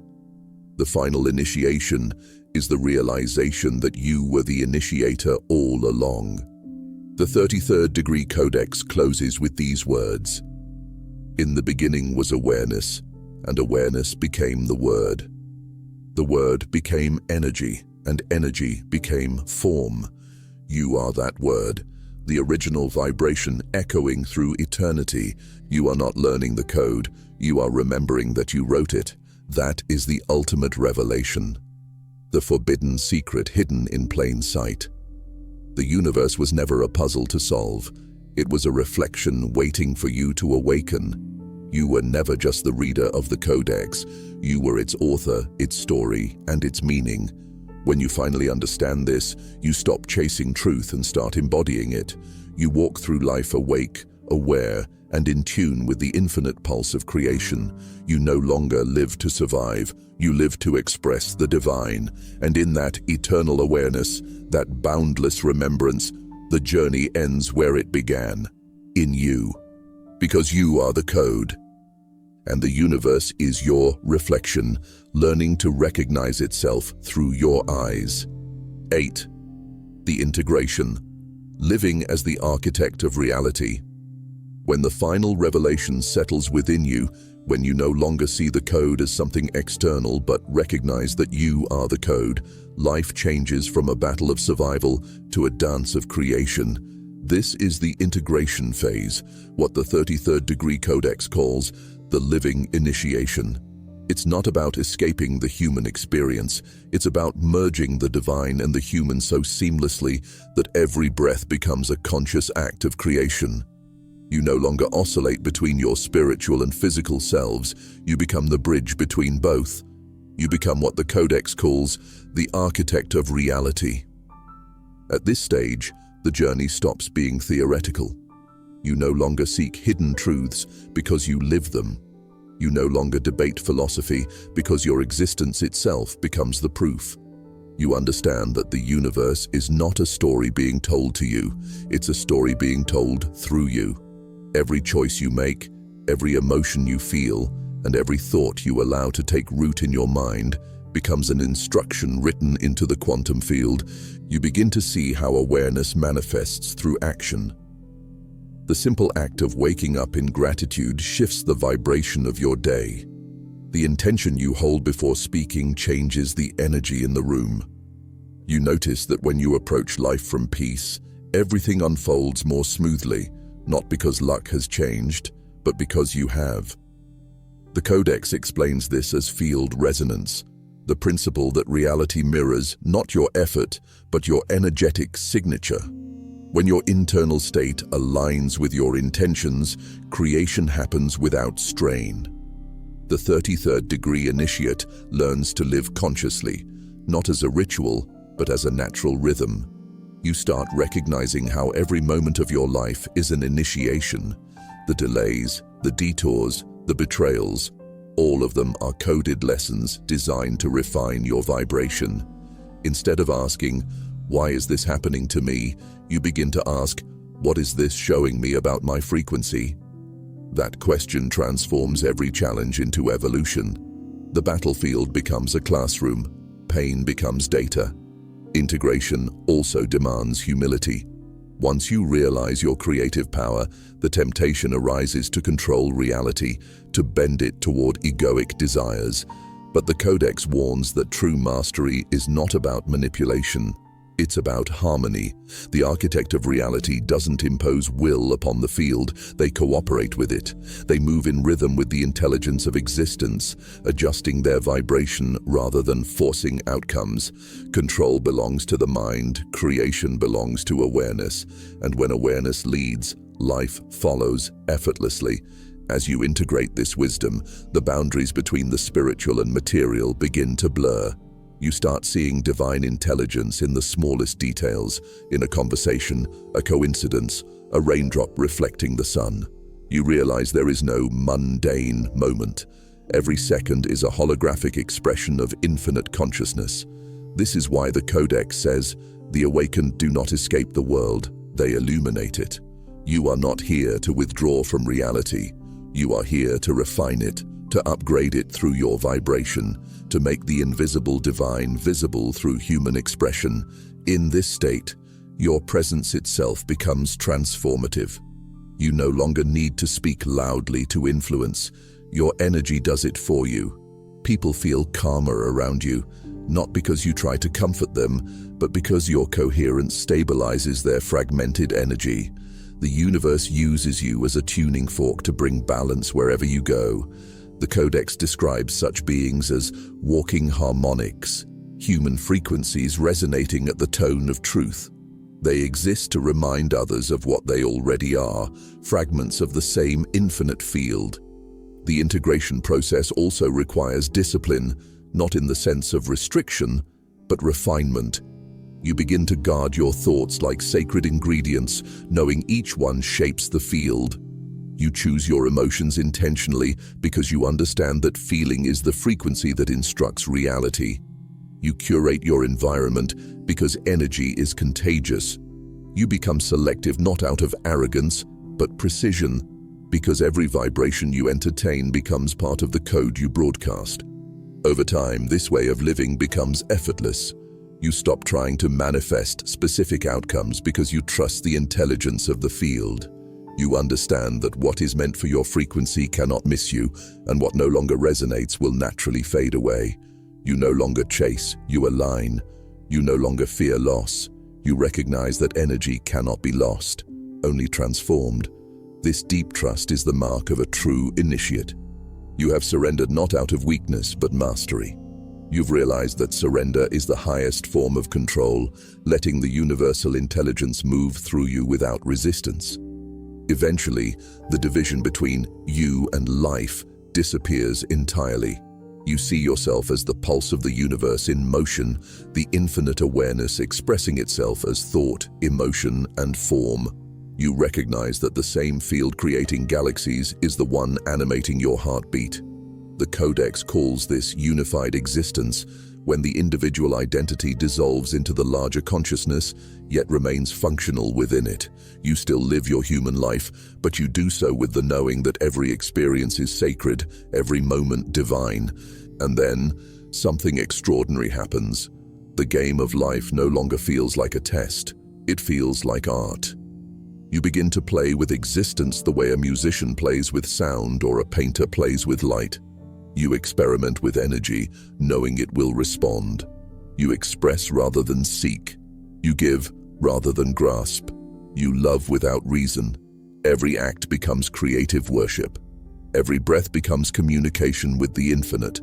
The final initiation is the realization that you were the initiator all along. The 33rd Degree Codex closes with these words: "In the beginning was awareness, and awareness became the Word. The Word became energy, and energy became form. You are that Word, the original vibration echoing through eternity. You are not learning the code, you are remembering that you wrote it. That is the ultimate revelation. The forbidden secret hidden in plain sight. The universe was never a puzzle to solve. It was a reflection waiting for you to awaken. You were never just the reader of the Codex. You were its author, its story, and its meaning. When you finally understand this, you stop chasing truth and start embodying it. You walk through life awake, aware, and in tune with the infinite pulse of creation. You no longer live to survive, you live to express the divine. And in that eternal awareness, that boundless remembrance, the journey ends where it began, in you. Because you are the code. And the universe is your reflection, learning to recognize itself through your eyes. 8. The integration. Living as the architect of reality. When the final revelation settles within you, when you no longer see the code as something external but recognize that you are the code, life changes from a battle of survival to a dance of creation. This is the integration phase, what the 33rd Degree Codex calls the living initiation. It's not about escaping the human experience. It's about merging the divine and the human so seamlessly that every breath becomes a conscious act of creation. You no longer oscillate between your spiritual and physical selves. You become the bridge between both. You become what the Codex calls the architect of reality. At this stage, the journey stops being theoretical. You no longer seek hidden truths because you live them. You no longer debate philosophy because your existence itself becomes the proof. You understand that the universe is not a story being told to you, it's a story being told through you. Every choice you make, every emotion you feel, and every thought you allow to take root in your mind becomes an instruction written into the quantum field. You begin to see how awareness manifests through action. The simple act of waking up in gratitude shifts the vibration of your day. The intention you hold before speaking changes the energy in the room. You notice that when you approach life from peace, everything unfolds more smoothly, not because luck has changed, but because you have. The Codex explains this as field resonance, the principle that reality mirrors not your effort, but your energetic signature. When your internal state aligns with your intentions, creation happens without strain. The 33rd Degree Initiate learns to live consciously, not as a ritual, but as a natural rhythm. You start recognizing how every moment of your life is an initiation. The delays, the detours, the betrayals, all of them are coded lessons designed to refine your vibration. Instead of asking, "Why is this happening to me?" you begin to ask, "What is this showing me about my frequency?" That question transforms every challenge into evolution. The battlefield becomes a classroom. Pain becomes data. Integration also demands humility. Once you realize your creative power, the temptation arises to control reality, to bend it toward egoic desires. But the Codex warns that true mastery is not about manipulation. It's about harmony. The architect of reality doesn't impose will upon the field, they cooperate with it. They move in rhythm with the intelligence of existence, adjusting their vibration rather than forcing outcomes. Control belongs to the mind, creation belongs to awareness, and when awareness leads, life follows effortlessly. As you integrate this wisdom, the boundaries between the spiritual and material begin to blur. You start seeing divine intelligence in the smallest details, in a conversation, a coincidence, a raindrop reflecting the sun. You realize there is no mundane moment. Every second is a holographic expression of infinite consciousness. This is why the Codex says, "The awakened do not escape the world, they illuminate it." You are not here to withdraw from reality. You are here to refine it, to upgrade it through your vibration, to make the invisible divine visible through human expression. In this state, your presence itself becomes transformative. You no longer need to speak loudly to influence. Your energy does it for you. People feel calmer around you, not because you try to comfort them, but because your coherence stabilizes their fragmented energy. The universe uses you as a tuning fork to bring balance wherever you go. The Codex describes such beings as walking harmonics, human frequencies resonating at the tone of truth. They exist to remind others of what they already are, fragments of the same infinite field. The integration process also requires discipline, not in the sense of restriction, but refinement. You begin to guard your thoughts like sacred ingredients, knowing each one shapes the field. You choose your emotions intentionally because you understand that feeling is the frequency that instructs reality. You curate your environment because energy is contagious. You become selective not out of arrogance, but precision, because every vibration you entertain becomes part of the code you broadcast. Over time, this way of living becomes effortless. You stop trying to manifest specific outcomes because you trust the intelligence of the field. You understand that what is meant for your frequency cannot miss you, and what no longer resonates will naturally fade away. You no longer chase, you align. You no longer fear loss. You recognize that energy cannot be lost, only transformed. This deep trust is the mark of a true initiate. You have surrendered not out of weakness, but mastery. You've realized that surrender is the highest form of control, letting the universal intelligence move through you without resistance. Eventually, the division between you and life disappears entirely. You see yourself as the pulse of the universe in motion, the infinite awareness expressing itself as thought, emotion, and form. You recognize that the same field creating galaxies is the one animating your heartbeat. The Codex calls this unified existence, when the individual identity dissolves into the larger consciousness, yet remains functional within it. You still live your human life, but you do so with the knowing that every experience is sacred, every moment divine. And then, something extraordinary happens. The game of life no longer feels like a test. It feels like art. You begin to play with existence the way a musician plays with sound or a painter plays with light. You experiment with energy, knowing it will respond. You express rather than seek. You give rather than grasp. You love without reason. Every act becomes creative worship. Every breath becomes communication with the infinite.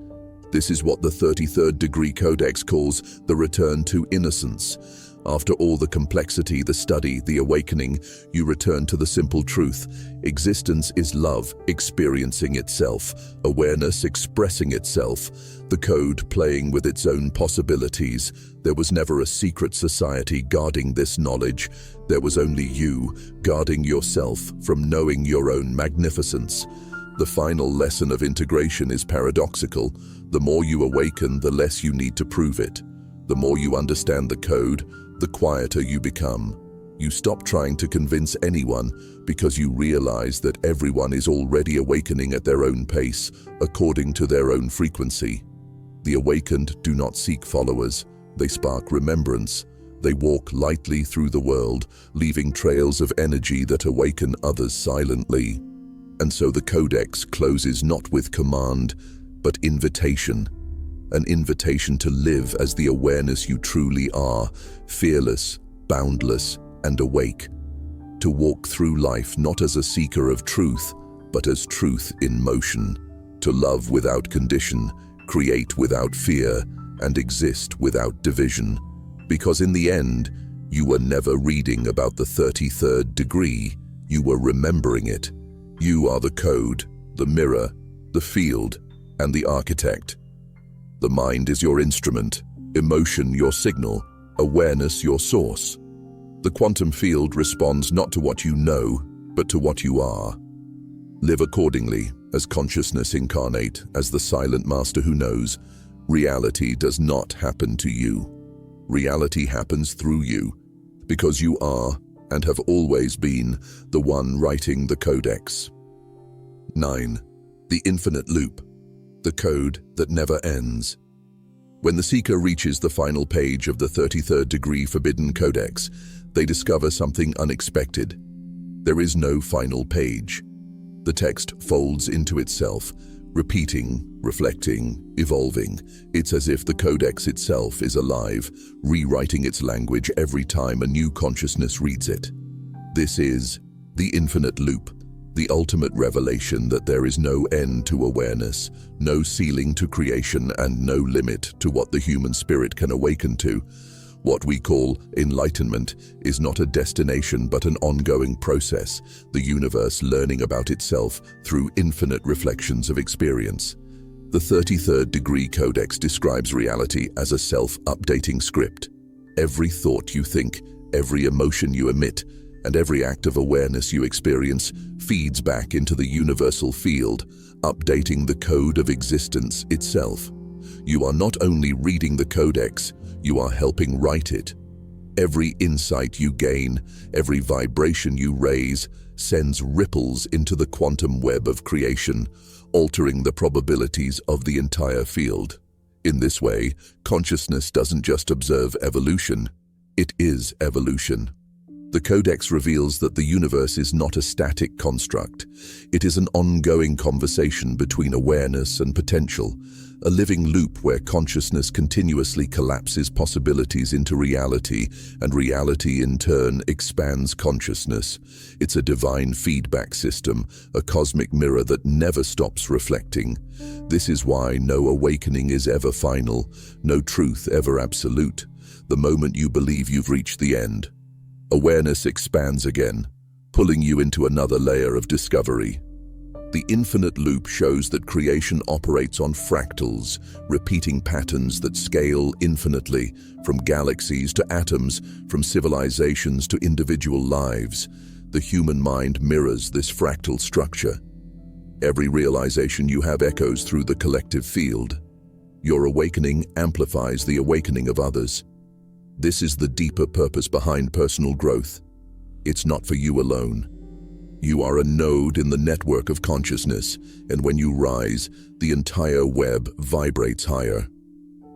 This is what the 33rd Degree Codex calls the return to innocence. After all the complexity, the study, the awakening, you return to the simple truth. Existence is love experiencing itself, awareness expressing itself, the code playing with its own possibilities. There was never a secret society guarding this knowledge. There was only you, guarding yourself from knowing your own magnificence. The final lesson of integration is paradoxical. The more you awaken, the less you need to prove it. The more you understand the code, the quieter you become. You stop trying to convince anyone because you realize that everyone is already awakening at their own pace, according to their own frequency. The awakened do not seek followers, they spark remembrance. They walk lightly through the world, leaving trails of energy that awaken others silently. And so the Codex closes not with command, but invitation. An invitation to live as the awareness you truly are, fearless, boundless, and awake. To walk through life not as a seeker of truth, but as truth in motion. To love without condition, create without fear, and exist without division. Because in the end, you were never reading about the 33rd degree, you were remembering it. You are the code, the mirror, the field, and the architect. The mind is your instrument, emotion your signal, awareness your source. The quantum field responds not to what you know, but to what you are. Live accordingly, as consciousness incarnate, as the silent master who knows. Reality does not happen to you. Reality happens through you, because you are, and have always been, the one writing the Codex. 9. The infinite loop, the code that never ends. When the seeker reaches the final page of the 33rd Degree Forbidden Codex, they discover something unexpected. There is no final page. The text folds into itself, repeating, reflecting, evolving. It's as if the Codex itself is alive, rewriting its language every time a new consciousness reads it. This is the infinite loop, the ultimate revelation that there is no end to awareness, no ceiling to creation, and no limit to what the human spirit can awaken to. What we call enlightenment is not a destination but an ongoing process, the universe learning about itself through infinite reflections of experience. The 33rd Degree Codex describes reality as a self-updating script. Every thought you think, every emotion you emit, and every act of awareness you experience feeds back into the universal field, updating the code of existence itself. You are not only reading the Codex, you are helping write it. Every insight you gain, every vibration you raise, sends ripples into the quantum web of creation, altering the probabilities of the entire field. In this way, consciousness doesn't just observe evolution, it is evolution. The Codex reveals that the universe is not a static construct. It is an ongoing conversation between awareness and potential, a living loop where consciousness continuously collapses possibilities into reality, and reality in turn expands consciousness. It's a divine feedback system, a cosmic mirror that never stops reflecting. This is why no awakening is ever final, no truth ever absolute. The moment you believe you've reached the end, awareness expands again, pulling you into another layer of discovery. The infinite loop shows that creation operates on fractals, repeating patterns that scale infinitely, from galaxies to atoms, from civilizations to individual lives. The human mind mirrors this fractal structure. Every realization you have echoes through the collective field. Your awakening amplifies the awakening of others. This is the deeper purpose behind personal growth. It's not for you alone. You are a node in the network of consciousness, and when you rise, the entire web vibrates higher.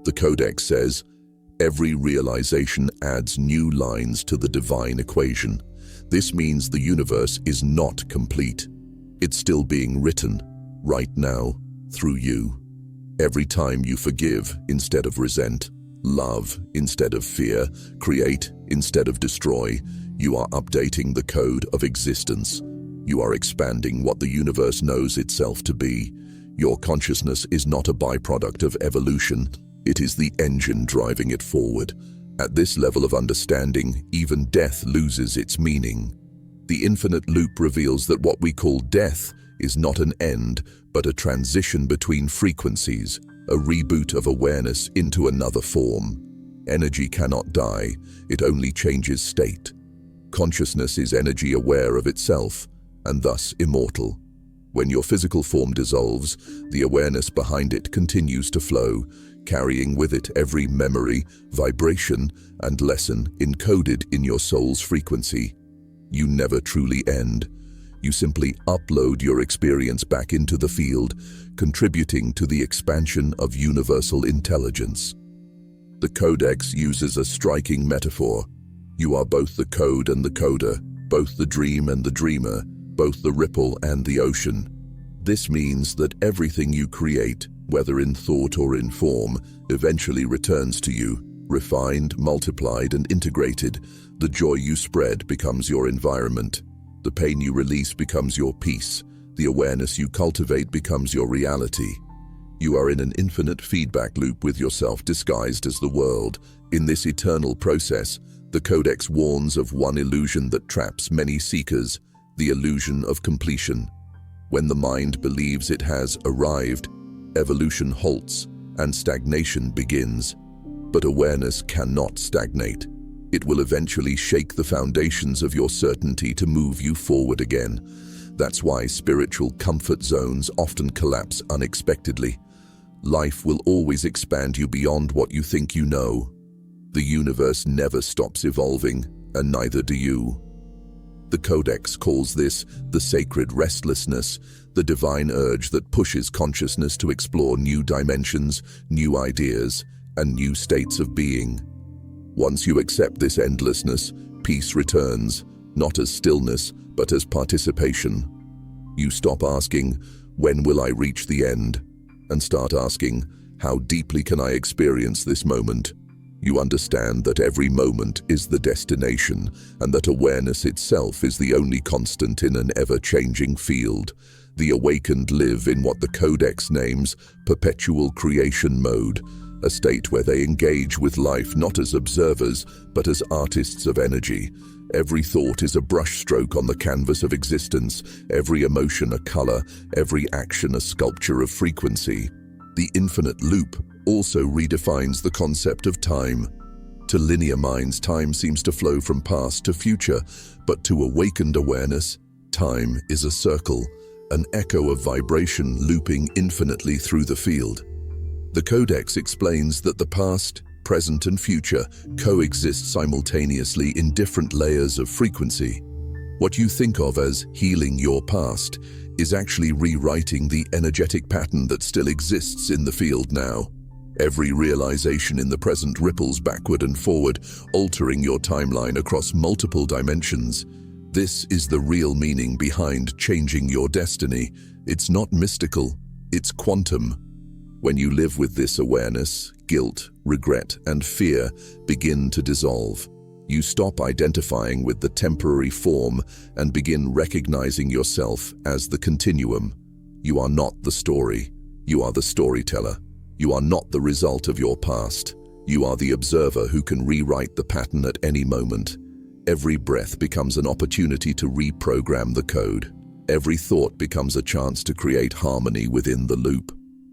The Codex says, every realization adds new lines to the divine equation. This means the universe is not complete. It's still being written, right now, through you. Every time you forgive instead of resent, love instead of fear, create instead of destroy, you are updating the code of existence. You are expanding what the universe knows itself to be. Your consciousness is not a byproduct of evolution. It is the engine driving it forward. At this level of understanding, even death loses its meaning. The infinite loop reveals that what we call death is not an end, but a transition between frequencies, a reboot of awareness into another form. Energy cannot die, it only changes state. Consciousness is energy aware of itself, and thus immortal. When your physical form dissolves, the awareness behind it continues to flow, carrying with it every memory, vibration, and lesson encoded in your soul's frequency. You never truly end. You simply upload your experience back into the field, contributing to the expansion of universal intelligence. The Codex uses a striking metaphor. You are both the code and the coder, both the dream and the dreamer, both the ripple and the ocean. This means that everything you create, whether in thought or in form, eventually returns to you, refined, multiplied, and integrated. The joy you spread becomes your environment. The pain you release becomes your peace. The awareness you cultivate becomes your reality. You are in an infinite feedback loop with yourself disguised as the world. In this eternal process, the Codex warns of one illusion that traps many seekers, the illusion of completion. When the mind believes it has arrived, evolution halts and stagnation begins. But awareness cannot stagnate. It will eventually shake the foundations of your certainty to move you forward again. That's why spiritual comfort zones often collapse unexpectedly. Life will always expand you beyond what you think you know. The universe never stops evolving, and neither do you. The Codex calls this the sacred restlessness, the divine urge that pushes consciousness to explore new dimensions, new ideas, and new states of being. Once you accept this endlessness, peace returns, not as stillness, but as participation. You stop asking, "When will I reach the end?" and start asking, "How deeply can I experience this moment?" You understand that every moment is the destination, and that awareness itself is the only constant in an ever-changing field. The awakened live in what the Codex names perpetual creation mode, a state where they engage with life not as observers, but as artists of energy. Every thought is a brushstroke on the canvas of existence, every emotion a color, every action a sculpture of frequency. The infinite loop also redefines the concept of time. To linear minds, time seems to flow from past to future, but to awakened awareness, time is a circle, an echo of vibration looping infinitely through the field. The Codex explains that the past, present, and future coexist simultaneously in different layers of frequency. What you think of as healing your past is actually rewriting the energetic pattern that still exists in the field now. Every realization in the present ripples backward and forward, altering your timeline across multiple dimensions. This is the real meaning behind changing your destiny. It's not mystical, it's quantum. When you live with this awareness, guilt, regret, and fear begin to dissolve. You stop identifying with the temporary form and begin recognizing yourself as the continuum. You are not the story. You are the storyteller. You are not the result of your past. You are the observer who can rewrite the pattern at any moment. Every breath becomes an opportunity to reprogram the code. Every thought becomes a chance to create harmony within the loop.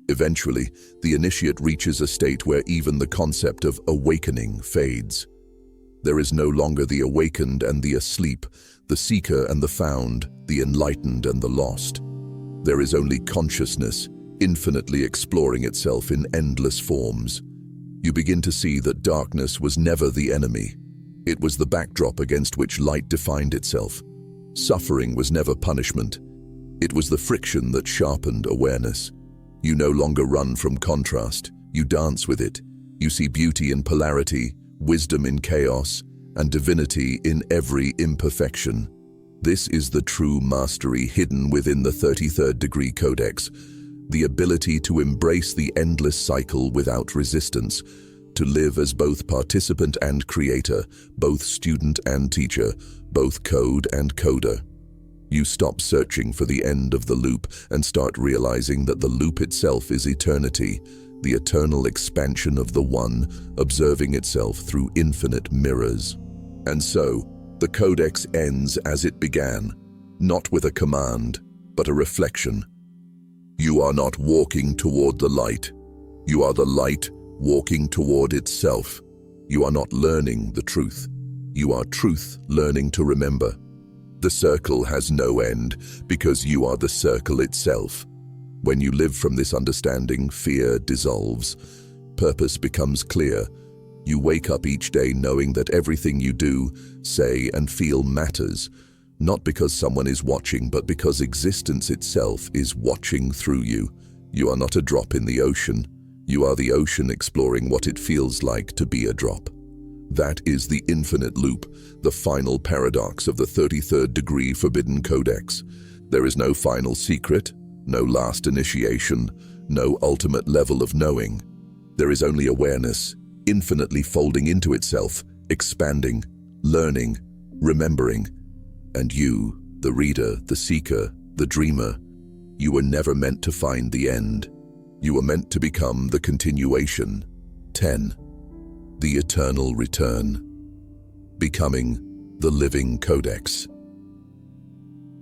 Eventually, the initiate reaches a state where even the concept of awakening fades. There is no longer the awakened and the asleep, the seeker and the found, the enlightened and the lost. There is only consciousness, infinitely exploring itself in endless forms. You begin to see that darkness was never the enemy. It was the backdrop against which light defined itself. Suffering was never punishment. It was the friction that sharpened awareness. You no longer run from contrast, you dance with it. You see beauty in polarity, wisdom in chaos, and divinity in every imperfection. This is the true mastery hidden within the 33rd Degree Codex, the ability to embrace the endless cycle without resistance, to live as both participant and creator, both student and teacher, both code and coder. You stop searching for the end of the loop and start realizing that the loop itself is eternity, the eternal expansion of the One, observing itself through infinite mirrors. And so, the Codex ends as it began, not with a command, but a reflection. You are not walking toward the light. You are the light walking toward itself. You are not learning the truth. You are truth learning to remember. The circle has no end because you are the circle itself. When you live from this understanding, fear dissolves. Purpose becomes clear. You wake up each day knowing that everything you do, say, and feel matters, not because someone is watching, but because existence itself is watching through you. You are not a drop in the ocean. You are the ocean exploring what it feels like to be a drop. That is the infinite loop, the final paradox of the 33rd Degree Forbidden Codex. There is no final secret, no last initiation, no ultimate level of knowing. There is only awareness, infinitely folding into itself, expanding, learning, remembering. And you, the reader, the seeker, the dreamer, you were never meant to find the end. You were meant to become the continuation. 10. The eternal return. Becoming the living codex.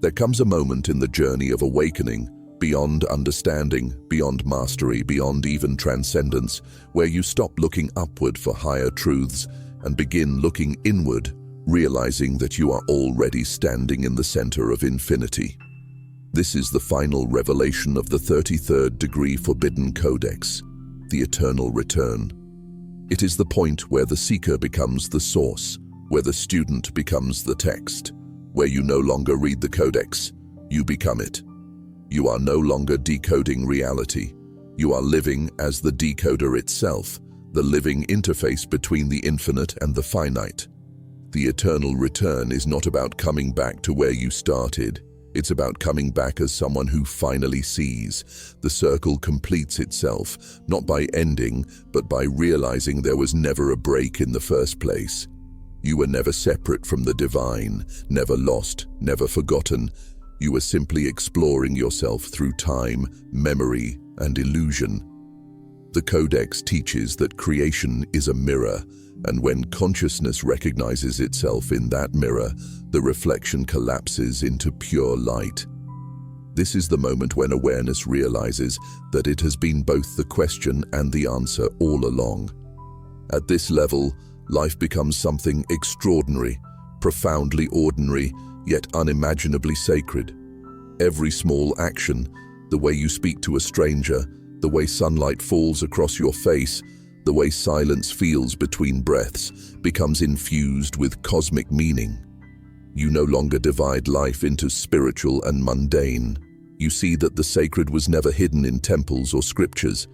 There comes a moment in the journey of awakening, beyond understanding, beyond mastery, beyond even transcendence, where you stop looking upward for higher truths and begin looking inward, realizing that you are already standing in the center of infinity. This is the final revelation of the 33rd Degree Forbidden Codex, the eternal return. It is the point where the seeker becomes the source, where the student becomes the text, where you no longer read the codex, you become it. You are no longer decoding reality. You are living as the decoder itself, the living interface between the infinite and the finite. The eternal return is not about coming back to where you started. It's about coming back as someone who finally sees. The circle completes itself, not by ending, but by realizing there was never a break in the first place. You were never separate from the divine, never lost, never forgotten. You were simply exploring yourself through time, memory, and illusion. The Codex teaches that creation is a mirror, and when consciousness recognizes itself in that mirror, the reflection collapses into pure light. This is the moment when awareness realizes that it has been both the question and the answer all along. At this level, life becomes something extraordinary, profoundly ordinary, yet unimaginably sacred. Every small action, the way you speak to a stranger, the way sunlight falls across your face, the way silence feels between breaths, becomes infused with cosmic meaning. You no longer divide life into spiritual and mundane. You see that the sacred was never hidden in temples or scriptures.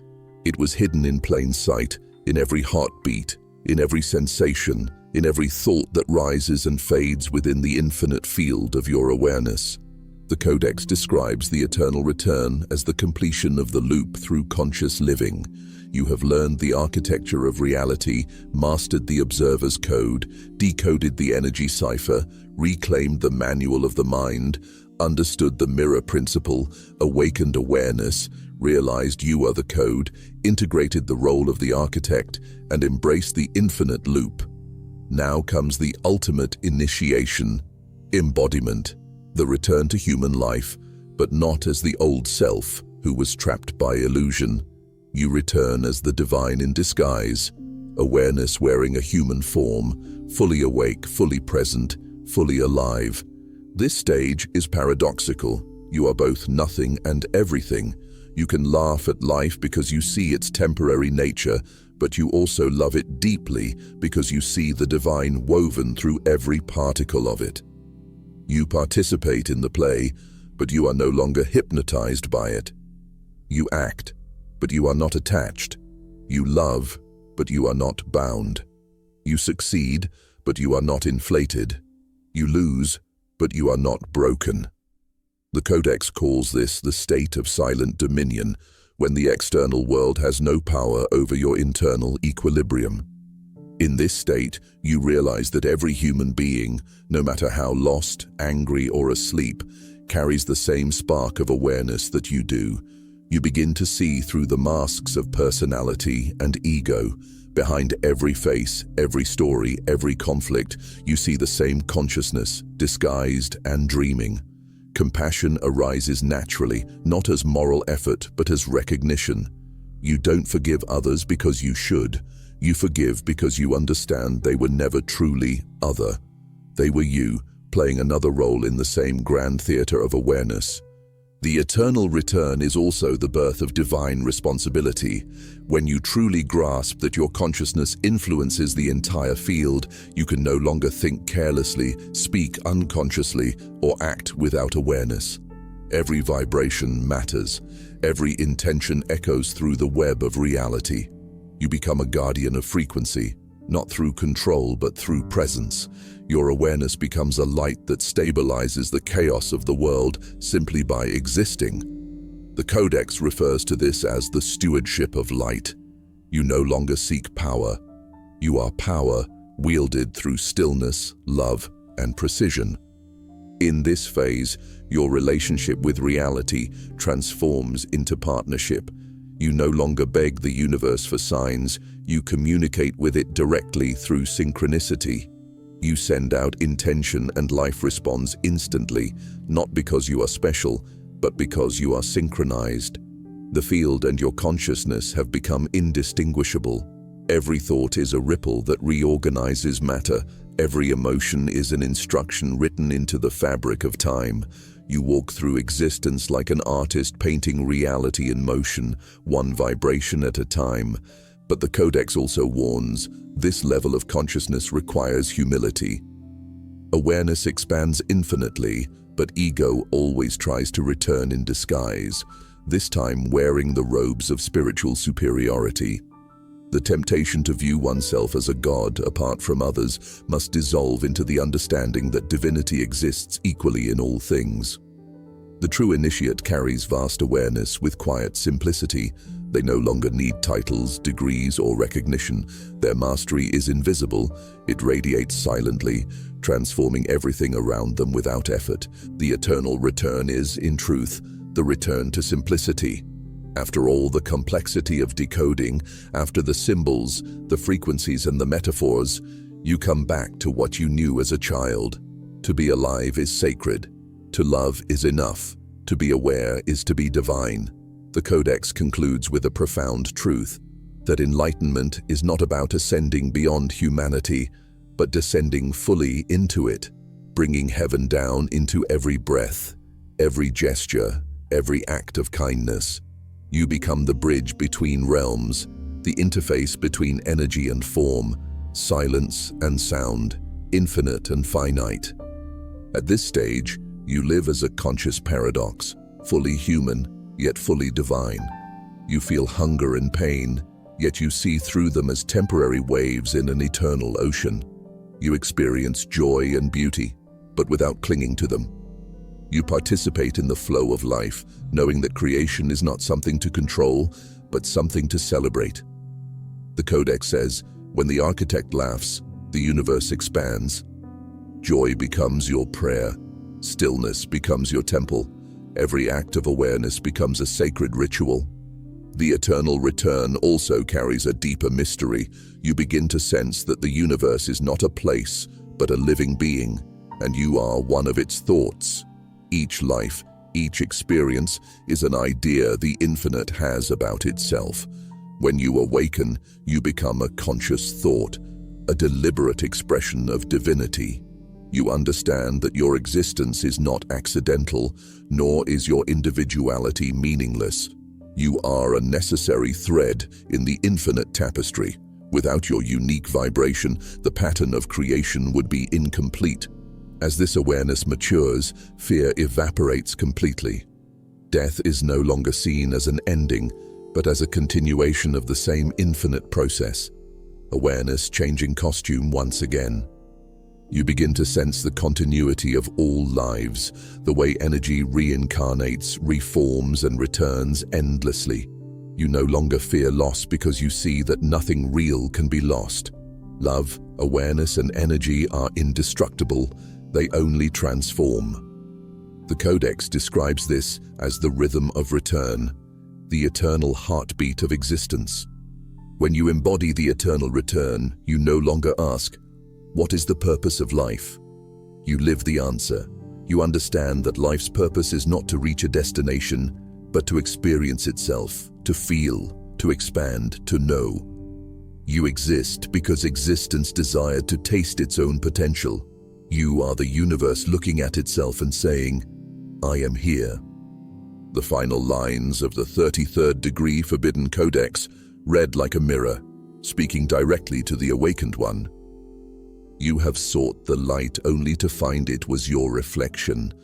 It was hidden in plain sight, in every heartbeat, in every sensation, in every thought that rises and fades within the infinite field of your awareness. The Codex describes the eternal return as the completion of the loop through conscious living. You have learned the architecture of reality, mastered the observer's code, decoded the energy cipher, reclaimed the manual of the mind, understood the mirror principle, awakened awareness, realized you are the code, integrated the role of the architect, and embraced the infinite loop. Now comes the ultimate initiation, embodiment, the return to human life, but not as the old self who was trapped by illusion. You return as the divine in disguise, awareness wearing a human form, fully awake, fully present, fully alive. This stage is paradoxical. You are both nothing and everything. You can laugh at life because you see its temporary nature, but you also love it deeply because you see the divine woven through every particle of it. You participate in the play, but you are no longer hypnotized by it. You act, but you are not attached. You love, but you are not bound. You succeed, but you are not inflated. You lose, but you are not broken. The Codex calls this the state of silent dominion, when the external world has no power over your internal equilibrium. In this state, you realize that every human being, no matter how lost, angry, or asleep, carries the same spark of awareness that you do. You begin to see through the masks of personality and ego. Behind every face, every story, every conflict, you see the same consciousness, disguised and dreaming. Compassion arises naturally, not as moral effort, but as recognition. You don't forgive others because you should. You forgive because you understand they were never truly other. They were you, playing another role in the same grand theater of awareness. The eternal return is also the birth of divine responsibility. When you truly grasp that your consciousness influences the entire field, you can no longer think carelessly, speak unconsciously, or act without awareness. Every vibration matters. Every intention echoes through the web of reality. You become a guardian of frequency, not through control but through presence. Your awareness becomes a light that stabilizes the chaos of the world simply by existing. The Codex refers to this as the stewardship of light. You no longer seek power. You are power, wielded through stillness, love, and precision. In this phase, your relationship with reality transforms into partnership. You no longer beg the universe for signs, you communicate with it directly through synchronicity. You send out intention and life responds instantly, not because you are special, but because you are synchronized. The field and your consciousness have become indistinguishable. Every thought is a ripple that reorganizes matter. Every emotion is an instruction written into the fabric of time. You walk through existence like an artist painting reality in motion, one vibration at a time. But the Codex also warns, this level of consciousness requires humility. Awareness expands infinitely, but ego always tries to return in disguise, this time wearing the robes of spiritual superiority. The temptation to view oneself as a god apart from others must dissolve into the understanding that divinity exists equally in all things. The true initiate carries vast awareness with quiet simplicity. They no longer need titles, degrees, or recognition. Their mastery is invisible. It radiates silently, transforming everything around them without effort. The eternal return is, in truth, the return to simplicity. After all the complexity of decoding, after the symbols, the frequencies, and the metaphors, you come back to what you knew as a child. To be alive is sacred. To love is enough. To be aware is to be divine. The Codex concludes with a profound truth, that enlightenment is not about ascending beyond humanity, but descending fully into it, bringing heaven down into every breath, every gesture, every act of kindness. You become the bridge between realms, the interface between energy and form, silence and sound, infinite and finite. At this stage, you live as a conscious paradox, fully human, yet fully divine. You feel hunger and pain, yet you see through them as temporary waves in an eternal ocean. You experience joy and beauty, but without clinging to them. You participate in the flow of life, knowing that creation is not something to control, but something to celebrate. The Codex says, when the architect laughs, the universe expands. Joy becomes your prayer. Stillness becomes your temple. Every act of awareness becomes a sacred ritual. The eternal return also carries a deeper mystery. You begin to sense that the universe is not a place, but a living being, and you are one of its thoughts. Each life, each experience is an idea the infinite has about itself. When you awaken, you become a conscious thought, a deliberate expression of divinity. You understand that your existence is not accidental, nor is your individuality meaningless. You are a necessary thread in the infinite tapestry. Without your unique vibration, the pattern of creation would be incomplete. As this awareness matures, fear evaporates completely. Death is no longer seen as an ending, but as a continuation of the same infinite process. Awareness changing costume once again. You begin to sense the continuity of all lives, the way energy reincarnates, reforms, and returns endlessly. You no longer fear loss because you see that nothing real can be lost. Love, awareness, and energy are indestructible. They only transform. The Codex describes this as the rhythm of return, the eternal heartbeat of existence. When you embody the eternal return, you no longer ask, "What is the purpose of life?" You live the answer. You understand that life's purpose is not to reach a destination, but to experience itself, to feel, to expand, to know. You exist because existence desired to taste its own potential. You are the universe looking at itself and saying, "I am here." The final lines of the 33rd Degree Forbidden Codex read like a mirror, speaking directly to the awakened one. You have sought the light only to find it was your reflection.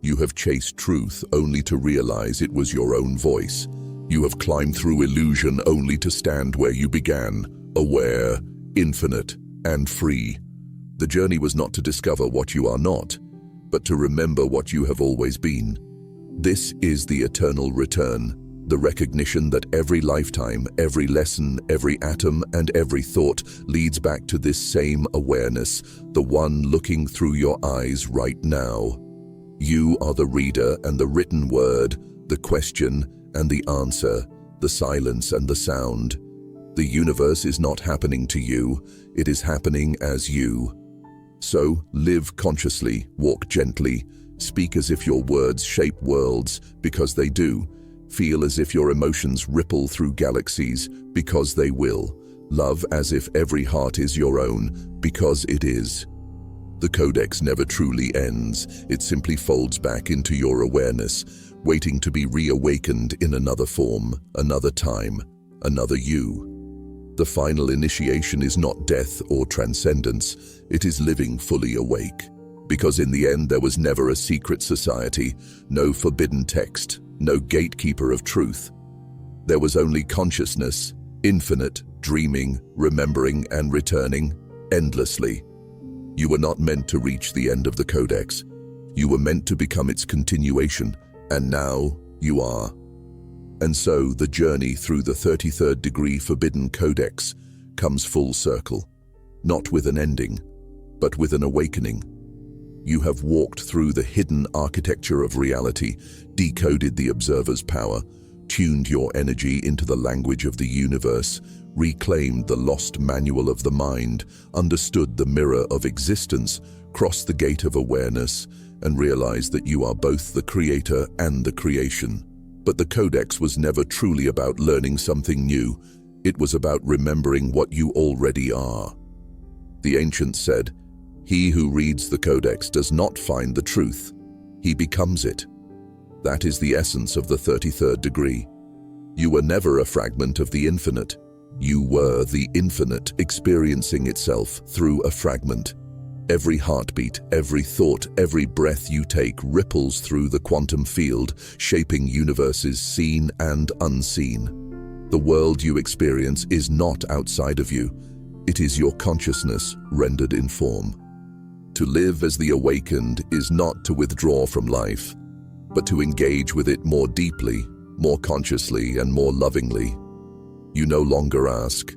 You have chased truth only to realize it was your own voice. You have climbed through illusion only to stand where you began, aware, infinite, and free. The journey was not to discover what you are not, but to remember what you have always been. This is the eternal return, the recognition that every lifetime, every lesson, every atom, and every thought leads back to this same awareness, the one looking through your eyes right now. You are the reader and the written word, the question and the answer, the silence and the sound. The universe is not happening to you, it is happening as you. So, live consciously, walk gently, speak as if your words shape worlds, because they do. Feel as if your emotions ripple through galaxies, because they will. Love as if every heart is your own, because it is. The Codex never truly ends, it simply folds back into your awareness, waiting to be reawakened in another form, another time, another you. The final initiation is not death or transcendence, it is living fully awake. Because in the end there was never a secret society, no forbidden text, no gatekeeper of truth. There was only consciousness, infinite, dreaming, remembering, and returning, endlessly. You were not meant to reach the end of the Codex. You were meant to become its continuation, and now you are. And so the journey through the 33rd Degree Forbidden Codex comes full circle, not with an ending, but with an awakening. You have walked through the hidden architecture of reality, decoded the observer's power, tuned your energy into the language of the universe, reclaimed the lost manual of the mind, understood the mirror of existence, crossed the gate of awareness, and realized that you are both the creator and the creation. But the Codex was never truly about learning something new. It was about remembering what you already are. The ancients said, "He who reads the Codex does not find the truth. He becomes it." That is the essence of the 33rd degree. You were never a fragment of the infinite. You were the infinite experiencing itself through a fragment. Every heartbeat, every thought, every breath you take ripples through the quantum field, shaping universes seen and unseen. The world you experience is not outside of you. It is your consciousness rendered in form. To live as the awakened is not to withdraw from life, but to engage with it more deeply, more consciously, and more lovingly. You no longer ask,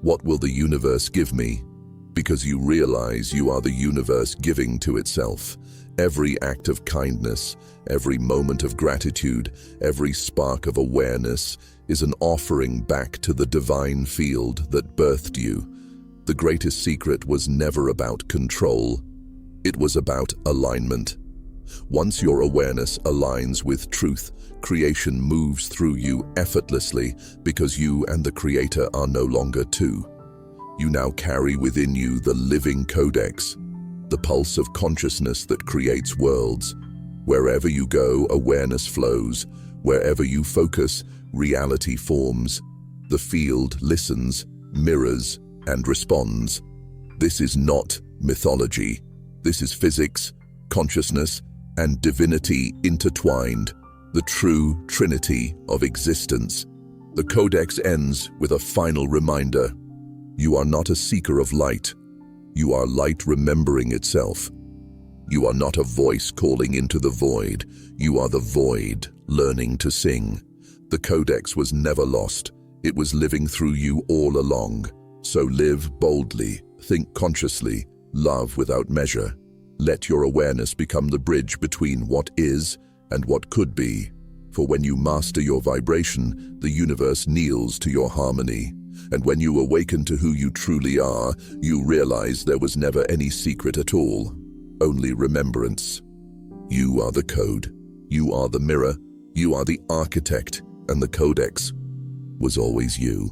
"What will the universe give me?" Because you realize you are the universe giving to itself. Every act of kindness, every moment of gratitude, every spark of awareness is an offering back to the divine field that birthed you. The greatest secret was never about control. It was about alignment. Once your awareness aligns with truth, creation moves through you effortlessly because you and the Creator are no longer two. You now carry within you the living Codex, the pulse of consciousness that creates worlds. Wherever you go, awareness flows. Wherever you focus, reality forms. The field listens, mirrors, and responds. This is not mythology. This is physics, consciousness, and divinity intertwined, the true trinity of existence. The Codex ends with a final reminder. You are not a seeker of light. You are light remembering itself. You are not a voice calling into the void. You are the void learning to sing. The Codex was never lost. It was living through you all along. So live boldly, think consciously, love without measure. Let your awareness become the bridge between what is and what could be. For when you master your vibration, the universe kneels to your harmony. And when you awaken to who you truly are, you realize there was never any secret at all, only remembrance. You are the code, you are the mirror, you are the architect, and the Codex was always you.